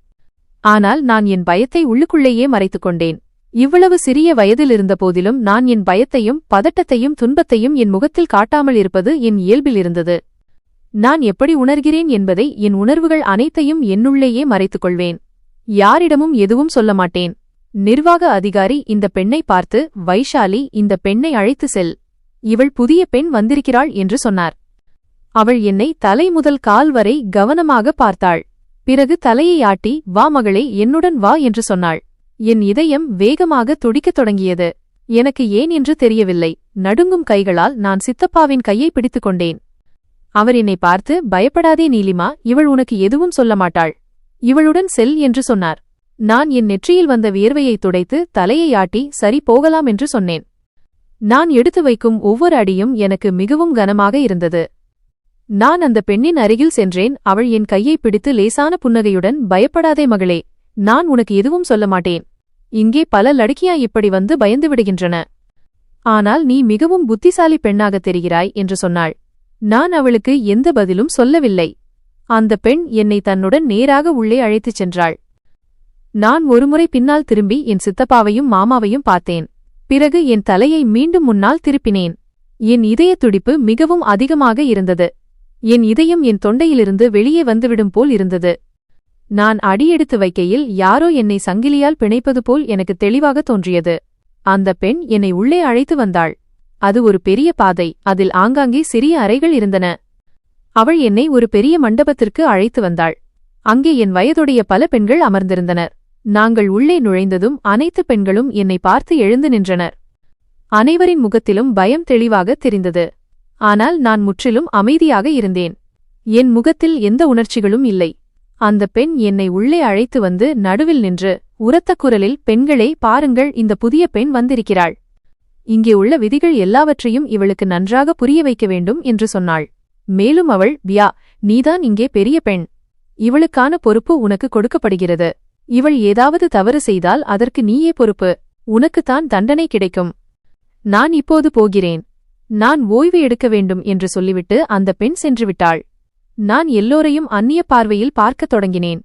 ஆனால் நான் என் பயத்தை உள்ளுக்குள்ளேயே மறைத்துக் கொண்டேன். இவ்வளவு சிறிய வயதில் இருந்தபோதிலும் நான் என் பயத்தையும் பதட்டத்தையும் துன்பத்தையும் என் முகத்தில் காட்டாமல் இருப்பது என் இயல்பில் இருந்தது. நான் எப்படி உணர்கிறேன் என்பதை, என் உணர்வுகள் அனைத்தையும் என்னுள்ளேயே மறைத்துக் கொள்வேன். யாரிடமும் எதுவும் சொல்ல மாட்டேன். நிர்வாக அதிகாரி இந்த பெண்ணை பார்த்து, வைஷாலி, இந்த பெண்ணை அழைத்து செல். இவள் புதிய பெண் வந்திருக்கிறாள் என்று சொன்னார். அவள் என்னை தலை முதல் கால் வரை கவனமாக பார்த்தாள். பிறகு தலையை ஆட்டி, வா மகளே, என்னுடன் வா என்று சொன்னாள். என் இதயம் வேகமாக துடிக்கத் தொடங்கியது. எனக்கு ஏன் என்று தெரியவில்லை. நடுங்கும் கைகளால் நான் சித்தப்பாவின் கையை பிடித்துக் கொண்டேன். அவர் என்னை பார்த்து, பயப்படாதே நீலிமா, இவள் உனக்கு எதுவும் சொல்ல மாட்டாள். இவளுடன் செல் என்று சொன்னார். நான் என் நெற்றியில் வந்த வியர்வையை துடைத்து தலையை ஆட்டி, சரி, போகலாம் என்று சொன்னேன். நான் எடுத்து வைக்கும் ஒவ்வொரு அடியும் எனக்கு மிகவும் கனமாக இருந்தது. நான் அந்த பெண்ணின் அருகில் சென்றேன். அவள் என் கையை பிடித்து லேசான புன்னகையுடன், பயப்படாதே மகளே, நான் உனக்கு எதுவும் சொல்ல மாட்டேன். இங்கே பல லடுக்கியா இப்படி வந்து பயந்து விடுகின்றன. ஆனால் நீ மிகவும் புத்திசாலி பெண்ணாகத் தெரிகிறாய் என்று சொன்னாள். நான் அவளுக்கு எந்த பதிலும் சொல்லவில்லை. அந்த பெண் என்னை தன்னுடன் நேராக உள்ளே அழைத்துச் சென்றாள். நான் ஒருமுறை பின்னால் திரும்பி என் சித்தப்பாவையும் மாமாவையும் பார்த்தேன். பிறகு என் தலையை மீண்டும் முன்னால் திருப்பினேன். என் இதயத் துடிப்பு மிகவும் அதிகமாக இருந்தது. என் இதயம் என் தொண்டையிலிருந்து வெளியே வந்துவிடும் போல் இருந்தது. நான் அடியெடுத்து வைக்கையில் யாரோ என்னை சங்கிலியால் பிணைப்பது போல் எனக்கு தெளிவாக தோன்றியது. அந்த பெண் என்னை உள்ளே அழைத்து வந்தாள். அது ஒரு பெரிய பாதை. அதில் ஆங்காங்கே சிறிய அறைகள் இருந்தன. அவள் என்னை ஒரு பெரிய மண்டபத்திற்கு அழைத்து வந்தாள். அங்கே என் வயதுடைய பல பெண்கள் அமர்ந்திருந்தனர். நாங்கள் உள்ளே நுழைந்ததும் அனைத்து பெண்களும் என்னை பார்த்து எழுந்து நின்றனர். அனைவரின் முகத்திலும் பயம் தெளிவாக தெரிந்தது. ஆனால் நான் முற்றிலும் அமைதியாக இருந்தேன். என் முகத்தில் எந்த உணர்ச்சிகளும் இல்லை. அந்த பெண் என்னை உள்ளே அழைத்து வந்து நடுவில் நின்று உரத்த குரலில், பெண்களே, பாருங்கள், இந்த புதிய பெண் வந்திருக்கிறாள். இங்கே உள்ள விதிகள் எல்லாவற்றையும் இவளுக்கு நன்றாக புரிய வைக்க வேண்டும் என்று சொன்னாள். மேலும் அவள், வியா, நீதான் இங்கே பெரிய பெண். இவளுக்கான பொறுப்பு உனக்கு கொடுக்கப்படுகிறது. இவள் ஏதாவது தவறு செய்தால் அதற்கு நீயே பொறுப்பு. உனக்குத்தான் தண்டனை கிடைக்கும். நான் இப்போது போகிறேன். நான் ஓய்வு எடுக்க வேண்டும் என்று சொல்லிவிட்டு அந்த பெண் சென்றுவிட்டாள். நான் எல்லோரையும் அந்நிய பார்வையில் பார்க்கத் தொடங்கினேன்.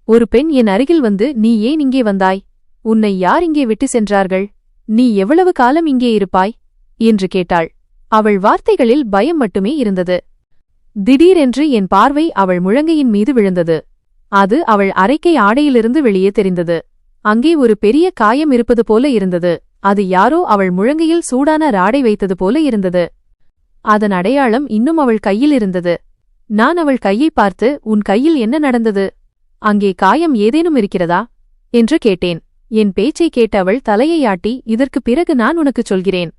ஒரு பெண் என் அருகில் வந்து, நீ ஏன் இங்கே வந்தாய்? உன்னை யார் இங்கே விட்டு சென்றார்கள்? நீ எவ்வளவு காலம் இங்கே இருப்பாய் என்று கேட்டாள். அவள் வார்த்தைகளில் பயம் மட்டுமே இருந்தது. திடீரென்று என் பார்வை அவள் முழங்கையின் மீது விழுந்தது. அது அவள் அரைக்கை ஆடையிலிருந்து வெளியே தெரிந்தது. அங்கே ஒரு பெரிய காயம் இருப்பது போல இருந்தது. அது யாரோ அவள் முழங்கையில் சூடான ராடை வைத்தது போல இருந்தது. அதன் அடையாளம் இன்னும் அவள் கையில் இருந்தது. நான் அவள் கையை பார்த்து, உன் கையில் என்ன நடந்தது? அங்கே காயம் ஏதேனும் இருக்கிறதா என்று கேட்டேன். என் பேச்சை கேட்ட அவள் தலையை ஆட்டி, இதற்குப் பிறகு நான் உனக்குச் சொல்கிறேன்.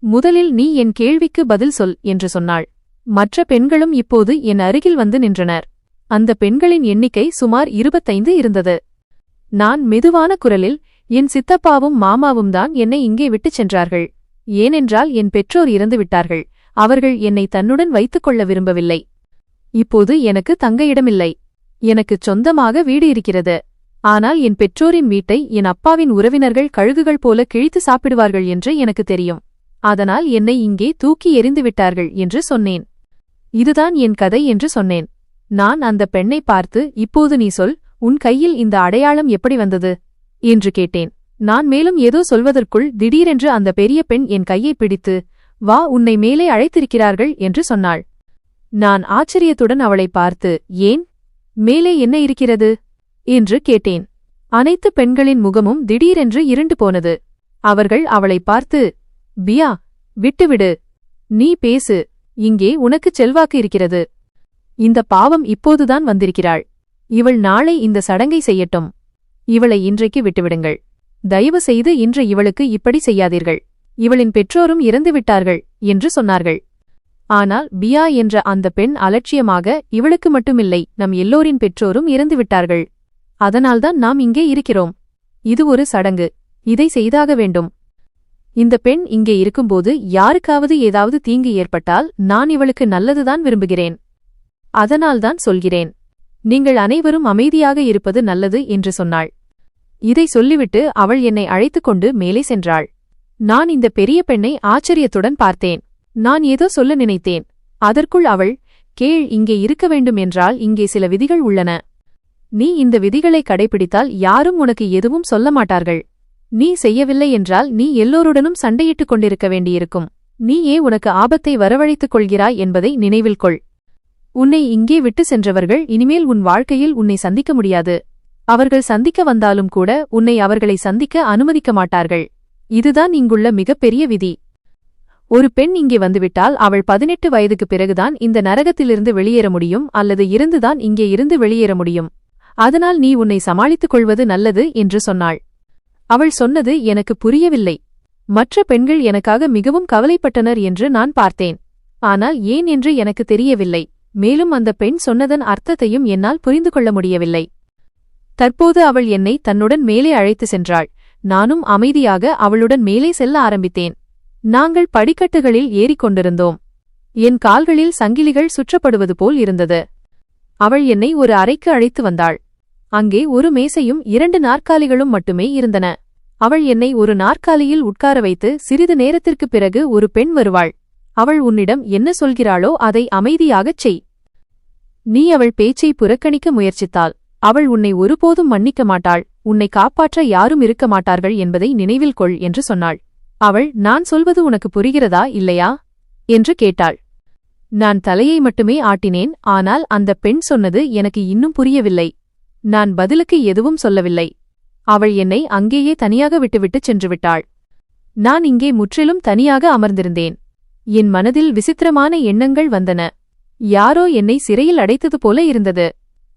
முதலில் நீ என் கேள்விக்கு பதில் சொல் என்று சொன்னாள். மற்ற பெண்களும் இப்போது என் அருகில் வந்து நின்றனர். அந்த பெண்களின் எண்ணிக்கை சுமார் 25 இருந்தது. நான் மெதுவான குரலில், என் சித்தப்பாவும் மாமாவும் தான் என்னை இங்கே விட்டுச் சென்றார்கள். ஏனென்றால் என் பெற்றோர் இறந்துவிட்டார்கள். அவர்கள் என்னை தன்னுடன் வைத்துக் கொள்ள விரும்பவில்லை. இப்போது எனக்கு தங்க இடமில்லை. எனக்குச் சொந்தமாக வீடு இருக்கிறது. ஆனால் என் பெற்றோரின் வீட்டை என் அப்பாவின் உறவினர்கள் கழுகுகள் போல கிழித்து சாப்பிடுவார்கள் என்று எனக்கு தெரியும். அதனால் என்னை இங்கே தூக்கி எறிந்துவிட்டார்கள் என்று சொன்னேன். இதுதான் என் கதை என்று சொன்னேன். நான் அந்த பெண்ணை பார்த்து, இப்போது நீ சொல், உன் கையில் இந்த அடையாளம் எப்படி வந்தது என்று கேட்டேன். நான் மேலும் ஏதோ சொல்வதற்குள் திடீரென்று அந்த பெரிய பெண் என் கையை பிடித்து, வா, உன்னை மேலே அழைத்திருக்கிறார்கள் என்று சொன்னாள். நான் ஆச்சரியத்துடன் அவளை பார்த்து, ஏன்? மேலே என்ன இருக்கிறது என்று கேட்டேன். அனைத்து பெண்களின் முகமும் திடீரென்று இருண்டு போனது. அவர்கள் அவளை பார்த்து, பியா, விட்டுவிடு, நீ பேசு, இங்கே உனக்குச் செல்வாக்கு இருக்கிறது. இந்த பாவம் இப்போதுதான் வந்திருக்கிறாள். இவள் நாளை இந்த சடங்கை செய்யட்டும். இவளை இன்றைக்கு விட்டுவிடுங்கள். தயவு செய்து இன்று இவளுக்கு இப்படி செய்யாதீர்கள். இவளின் பெற்றோரும் இறந்துவிட்டார்கள் என்று சொன்னார்கள். ஆனால் பியா என்ற அந்த பெண் அலட்சியமாக, இவளுக்கு மட்டுமில்லை, நம் எல்லோரின் பெற்றோரும் இறந்துவிட்டார்கள். அதனால்தான் நாம் இங்கே இருக்கிறோம். இது ஒரு சடங்கு. இதை செய்தாக வேண்டும். இந்த பெண் இங்கே இருக்கும்போது யாருக்காவது ஏதாவது தீங்கு ஏற்பட்டால் நான் இவளுக்கு நல்லதுதான் விரும்புகிறேன். அதனால்தான் சொல்கிறேன். நீங்கள் அனைவரும் அமைதியாக இருப்பது நல்லது என்று சொன்னாள். இதை சொல்லிவிட்டு அவள் என்னை அழைத்துக்கொண்டு மேலே சென்றாள். நான் இந்த பெரிய பெண்ணை ஆச்சரியத்துடன் பார்த்தேன். நான் ஏதோ சொல்ல நினைத்தேன். அதற்குள் அவள், கேள், இங்கே இருக்க வேண்டும் என்றால் இங்கே சில விதிகள் உள்ளன. நீ இந்த விதிகளை கடைபிடித்தால் யாரும் உனக்கு எதுவும் சொல்ல மாட்டார்கள். நீ செய்யவில்லை என்றால் நீ எல்லோருடனும் சண்டையிட்டுக் கொண்டிருக்க வேண்டியிருக்கும். நீயே உனக்கு ஆபத்தை வரவழைத்துக் கொள்கிறாய் என்பதை நினைவில் கொள். உன்னை இங்கே விட்டு சென்றவர்கள் இனிமேல் உன் வாழ்க்கையில் உன்னை சந்திக்க முடியாது. அவர்கள் சந்திக்க வந்தாலும் கூட உன்னை அவர்களை சந்திக்க அனுமதிக்க மாட்டார்கள். இதுதான் இங்குள்ள மிகப்பெரிய விதி. ஒரு பெண் இங்கே வந்துவிட்டால் அவள் 18 வயதுக்கு பிறகுதான் இந்த நரகத்திலிருந்து வெளியேற முடியும், அல்லது இருந்துதான் இங்கே இருந்து வெளியேற முடியும். அதனால் நீ உன்னை சமாளித்துக் கொள்வது நல்லது என்று சொன்னாள். அவள் சொன்னது எனக்கு புரியவில்லை. மற்ற பெண்கள் எனக்காக மிகவும் கவலைப்பட்டனர் என்று நான் பார்த்தேன். ஆனால் ஏன் என்று எனக்கு தெரியவில்லை. மேலும் அந்த பெண் சொன்னதன் அர்த்தத்தையும் என்னால் புரிந்து கொள்ள முடியவில்லை. தற்போது அவள் என்னை தன்னுடன் மேலே அழைத்து சென்றாள். நானும் அமைதியாக அவளுடன் மேலே செல்ல ஆரம்பித்தேன். நாங்கள் படிக்கட்டுகளில் ஏறிக்கொண்டிருந்தோம். என் கால்களில் சங்கிலிகள் சுற்றப்படுவது போல் இருந்தது. அவள் என்னை ஒரு அறைக்கு அழைத்து வந்தாள். அங்கே ஒரு மேசையும் 2 நாற்காலிகளும் மட்டுமே இருந்தன. அவள் என்னை ஒரு நாற்காலியில் உட்கார வைத்து, சிறிது நேரத்திற்குப் பிறகு ஒரு பெண் வருவாள். அவள் உன்னிடம் என்ன சொல்கிறாளோ அதை அமைதியாகச் செய். நீ அவள் பேச்சை புறக்கணிக்க முயற்சித்தாள். அவள் உன்னை ஒருபோதும் மன்னிக்க மாட்டாள். உன்னை காப்பாற்ற யாரும் இருக்க மாட்டார்கள் என்பதை நினைவில் கொள் என்று சொன்னாள். அவள், நான் சொல்வது உனக்கு புரிகிறதா இல்லையா என்று கேட்டாள். நான் தலையை மட்டுமே ஆட்டினேன். ஆனால் அந்த பெண் சொன்னது எனக்கு இன்னும் புரியவில்லை. நான் பதிலுக்கு எதுவும் சொல்லவில்லை. அவள் என்னை அங்கேயே தனியாக விட்டுவிட்டுச் சென்றுவிட்டாள். நான் இங்கே முற்றிலும் தனியாக அமர்ந்திருந்தேன். என் மனதில் விசித்திரமான எண்ணங்கள் வந்தன. யாரோ என்னை சிறையில் அடைத்தது போல இருந்தது.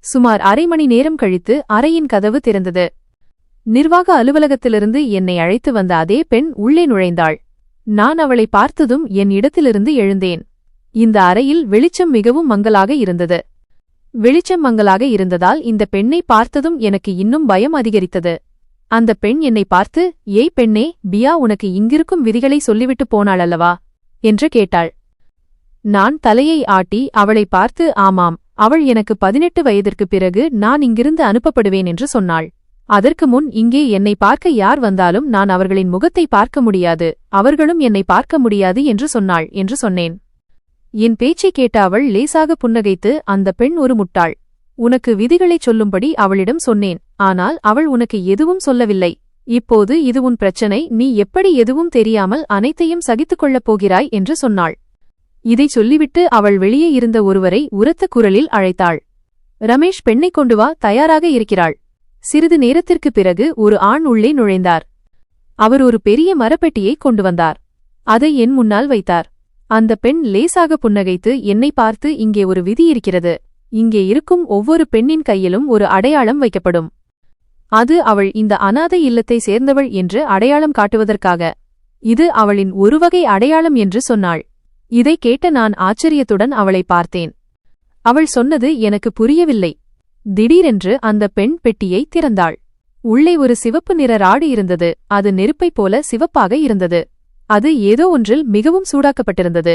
சுமார் அரை மணி நேரம் கழித்து அறையின் கதவு திறந்தது. நிர்வாக அலுவலகத்திலிருந்து என்னை அழைத்து வந்த அதே பெண் உள்ளே நுழைந்தாள். நான் அவளை பார்த்ததும் என் இடத்திலிருந்து எழுந்தேன். இந்த அறையில் வெளிச்சம் மிகவும் மங்கலாக இருந்தது. வெளிச்சம் மங்கலாக இருந்ததால் இந்த பெண்ணை பார்த்ததும் எனக்கு இன்னும் பயம் அதிகரித்தது. அந்த பெண் என்னை பார்த்து, ஏய் பெண்ணே, பியா உனக்கு இங்கிருக்கும் விதிகளை சொல்லிவிட்டு போனாள் அல்லவா என்று கேட்டாள். நான் தலையை ஆட்டி அவளை பார்த்து, ஆமாம், அவள் எனக்கு 18 வயதிற்கு பிறகு நான் இங்கிருந்து அனுப்பப்படுவேன் என்று சொன்னாள். அதற்கு முன் இங்கே என்னை பார்க்க யார் வந்தாலும் நான் அவர்களின் முகத்தை பார்க்க முடியாது, அவர்களும் என்னை பார்க்க முடியாது என்று சொன்னாள் என்று சொன்னேன். என் பேச்சை கேட்ட அவள் லேசாக புன்னகைத்து, அந்த பெண் ஒரு முட்டாள். உனக்கு விதிகளைச் சொல்லும்படி அவளிடம் சொன்னேன். ஆனால் அவள் உனக்கு எதுவும் சொல்லவில்லை. இப்போது இது உன் பிரச்சனை. நீ எப்படி எதுவும் தெரியாமல் அனைத்தையும் சகித்துக் கொள்ளப் போகிறாய் என்று சொன்னாள். இதைச் சொல்லிவிட்டு அவள் வெளியே இருந்த ஒருவரை உரத்த குரலில் அழைத்தாள். ரமேஷ், பெண்ணை கொண்டு வா, தயாராக இருக்கிறாள். சிறிது நேரத்திற்குப் பிறகு ஒரு ஆண் உள்ளே நுழைந்தார். அவர் ஒரு பெரிய மரப்பெட்டியை கொண்டு வந்தார். அதை என் முன்னால் வைத்தார். அந்த பெண் லேசாக புன்னகைத்து என்னை பார்த்து, இங்கே ஒரு விதி இருக்கிறது. இங்கே இருக்கும் ஒவ்வொரு பெண்ணின் கையிலும் ஒரு அடையாளம் வைக்கப்படும். அது அவள் இந்த அனாதை இல்லத்தை சேர்ந்தவள் என்று அடையாளம் காட்டுவதற்காக. இது அவளின் ஒரு வகை அடையாளம் என்று சொன்னாள். இதை கேட்ட நான் ஆச்சரியத்துடன் அவளை பார்த்தேன். அவள் சொன்னது எனக்கு புரியவில்லை. திடீரென்று அந்த பெண் பெட்டியை திறந்தாள். உள்ளே ஒரு சிவப்பு நிற ராடு இருந்தது. அது நெருப்பைப் போல சிவப்பாக இருந்தது. அது ஏதோ ஒன்றில் மிகவும் சூடாக்கப்பட்டிருந்தது.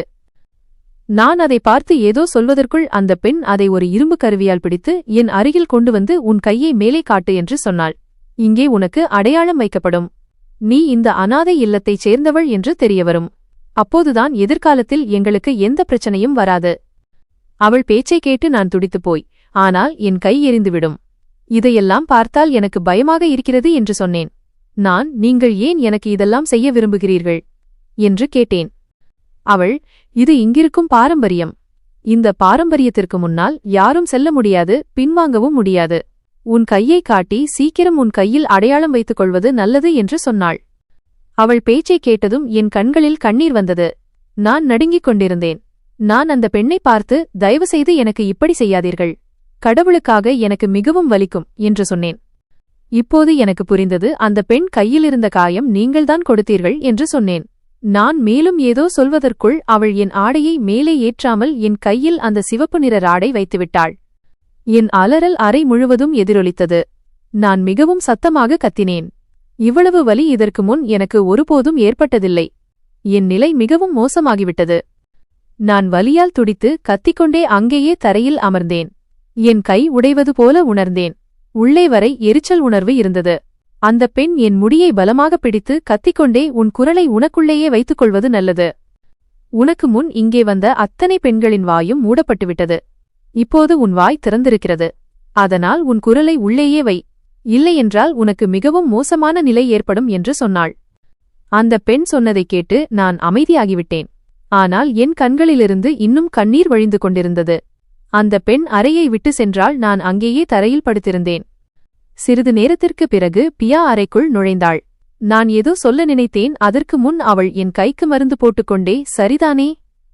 நான் அதை பார்த்து ஏதோ சொல்வதற்குள் அந்த பெண் அதை ஒரு இரும்பு கருவியால் பிடித்து என் அருகில் கொண்டு வந்து, உன் கையை மேலே காட்டு என்று சொன்னாள். இங்கே உனக்கு அடையாளம் வைக்கப்படும். நீ இந்த அனாதை இல்லத்தைச் சேர்ந்தவள் என்று தெரியவரும். அப்போதுதான் எதிர்காலத்தில் எங்களுக்கு எந்த பிரச்சனையும் வராது. அவள் பேச்சை கேட்டு நான் துடித்துப்போய், ஆனால் என் கை எரிந்துவிடும். இதையெல்லாம் பார்த்தால் எனக்கு பயமாக இருக்கிறது என்று சொன்னேன். நீங்கள் ஏன் எனக்கு இதெல்லாம் செய்ய விரும்புகிறீர்கள் என்று கேட்டேன். அவள், இது இங்கிருக்கும் பாரம்பரியம். இந்த பாரம்பரியத்திற்கு முன்னால் யாரும் செல்ல முடியாது, பின்வாங்கவும் முடியாது. உன் கையை காட்டி சீக்கிரம் உன் கையில் அடையாளம் வைத்துக் கொள்வது நல்லது என்று சொன்னாள். அவள் பேச்சை கேட்டதும் என் கண்களில் கண்ணீர் வந்தது. நான் நடுங்கிக் கொண்டிருந்தேன். நான் அந்த பெண்ணை பார்த்து, தயவுசெய்து எனக்கு இப்படி செய்யாதீர்கள். கடவுளுக்காக எனக்கு மிகவும் வலிக்கும் என்று சொன்னேன். இப்போது எனக்கு புரிந்தது, அந்த பெண் கையிலிருந்த காயம் நீங்கள்தான் கொடுத்தீர்கள் என்று சொன்னேன். நான் மேலும் ஏதோ சொல்வதற்குள் அவள் என் ஆடையை மேலே ஏற்றாமல் என் கையில் அந்த சிவப்பு நிற ராடை வைத்துவிட்டாள். என் அலறல் அறை முழுவதும் எதிரொலித்தது. நான் மிகவும் சத்தமாக கத்தினேன். இவ்வளவு வலி இதற்கு முன் எனக்கு ஒருபோதும் ஏற்பட்டதில்லை. என் நிலை மிகவும் மோசமாகிவிட்டது. நான் வலியால் துடித்து கத்திக்கொண்டே அங்கேயே தரையில் அமர்ந்தேன். என் கை உடைவது போல உணர்ந்தேன். உள்ளே வரை எரிச்சல் உணர்வு இருந்தது. அந்த பெண் என் முடியை பலமாக பிடித்து கத்திக்கொண்டே, உன் குரலை உனக்குள்ளேயே வைத்துக் கொள்வது நல்லது. உனக்கு முன் இங்கே வந்த அத்தனை பெண்களின் வாயும் மூடப்பட்டுவிட்டது. இப்போது உன் வாய் திறந்திருக்கிறது. அதனால் உன் குரலை உள்ளேயே வை. இல்லையென்றால் உனக்கு மிகவும் மோசமான நிலை ஏற்படும் என்று சொன்னாள். அந்த பெண் சொன்னதைக் கேட்டு நான் அமைதியாகிவிட்டேன். ஆனால் என் கண்களிலிருந்து இன்னும் கண்ணீர் வழிந்து கொண்டிருந்தது. அந்த பெண் அறையை விட்டு சென்றால் நான் அங்கேயே தரையில் படுத்திருந்தேன். சிறிது நேரத்திற்கு பிறகு பியா அறைக்குள் நுழைந்தாள். நான் ஏதோ சொல்ல நினைத்தேன். அதற்கு முன் அவள் என் கைக்கு மருந்து போட்டுக்கொண்டே, சரிதானே,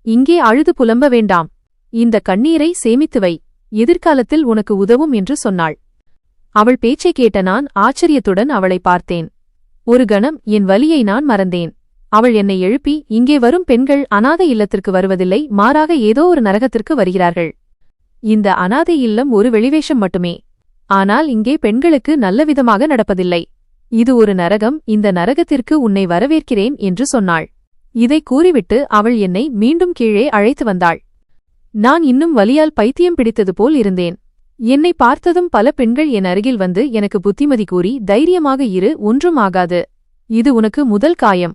இங்கே அழுது புலம்ப வேண்டாம், இந்த கண்ணீரை சேமித்து வை, எதிர்காலத்தில் உனக்கு உதவும் என்று சொன்னாள். அவள் பேச்சை கேட்ட நான் ஆச்சரியத்துடன் அவளை பார்த்தேன். ஒரு கணம் என் வலியை நான் மறந்தேன். அவள் என்னை எழுப்பி, இங்கே வரும் பெண்கள் அனாதை இல்லத்திற்கு வருவதில்லை, மாறாக ஏதோ ஒரு நரகத்திற்கு வருகிறார்கள். இந்த அனாதை இல்லம் ஒரு வெளிவேஷம் மட்டுமே. ஆனால் இங்கே பெண்களுக்கு நல்லவிதமாக நடப்பதில்லை. இது ஒரு நரகம், இந்த நரகத்திற்கு உன்னை வரவேற்கிறேன் என்று சொன்னாள். இதை கூறிவிட்டு அவள் என்னை மீண்டும் கீழே அழைத்து வந்தாள். நான் இன்னும் வலியால் பைத்தியம் பிடித்தது போல் இருந்தேன். என்னை பார்த்ததும் பல பெண்கள் என் அருகில் வந்து எனக்கு புத்திமதி கூறி, தைரியமாக இரு, ஒன்றும் ஆகாது, இது உனக்கு முதல் காயம்,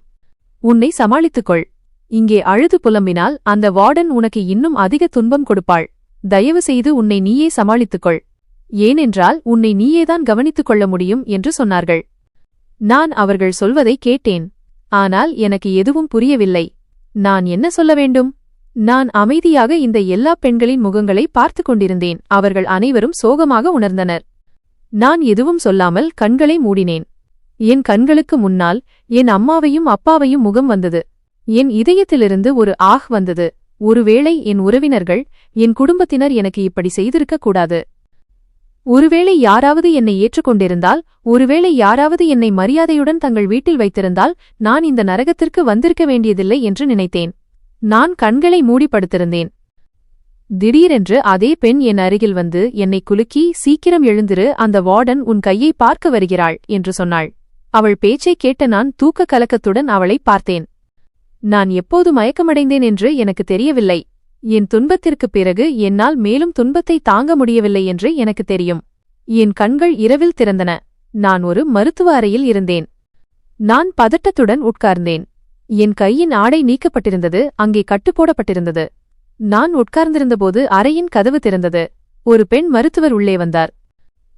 உன்னை சமாளித்துக்கொள், இங்கே அழுது புலம்பினால் அந்த வார்டன் உனக்கு இன்னும் அதிக துன்பம் கொடுப்பாள், தயவு செய்து உன்னை நீயே சமாளித்துக்கொள், ஏனென்றால் உன்னை நீயேதான் கவனித்துக் கொள்ள முடியும் என்று சொன்னார்கள். நான் அவர்கள் சொல்வதை கேட்டேன். ஆனால் எனக்கு எதுவும் புரியவில்லை. நான் என்ன சொல்ல வேண்டும்? நான் அமைதியாக இந்த எல்லா பெண்களின் முகங்களை பார்த்து கொண்டிருந்தேன். அவர்கள் அனைவரும் சோகமாக உணர்ந்தனர். நான் எதுவும் சொல்லாமல் கண்களை மூடினேன். என் கண்களுக்கு முன்னால் என் அம்மாவையும் அப்பாவையும் முகம் வந்தது. என் இதயத்திலிருந்து ஒரு ஆஹ் வந்தது. ஒருவேளை என் உறவினர்கள், என் குடும்பத்தினர் எனக்கு இப்படி செய்திருக்க கூடாது. ஒருவேளை யாராவது என்னை ஏற்றுக்கொண்டிருந்தால், ஒருவேளை யாராவது என்னை மரியாதையுடன் தங்கள் வீட்டில் வைத்திருந்தால், நான் இந்த நரகத்திற்கு வந்திருக்க வேண்டியதில்லை என்று நினைத்தேன். நான் கண்களை மூடி படுத்திருந்தேன். திடீரென்று அதே பெண் என் அருகில் வந்து என்னை குலுக்கி, சீக்கிரம் எழுந்திரு, அந்த வார்டன் உன் கையை பார்க்க வருகிறாள் என்று சொன்னாள். அவள் பேச்சை கேட்ட நான் தூக்க கலக்கத்துடன் அவளை பார்த்தேன். நான் எப்போது மயக்கமடைந்தேன் என்று எனக்கு தெரியவில்லை. என் துன்பத்திற்குப் பிறகு என்னால் மேலும் துன்பத்தை தாங்க முடியவில்லை என்று எனக்கு தெரியும். என் கண்கள் இரவில் திறந்தன. நான் ஒரு மருத்துவ அறையில் இருந்தேன். நான் பதட்டத்துடன் உட்கார்ந்தேன். என் கையின் ஆடை நீக்கப்பட்டிருந்தது, அங்கே கட்டுப்போடப்பட்டிருந்தது. நான் உட்கார்ந்திருந்தபோது அறையின் கதவு திறந்தது. ஒரு பெண் மருத்துவர் உள்ளே வந்தார்.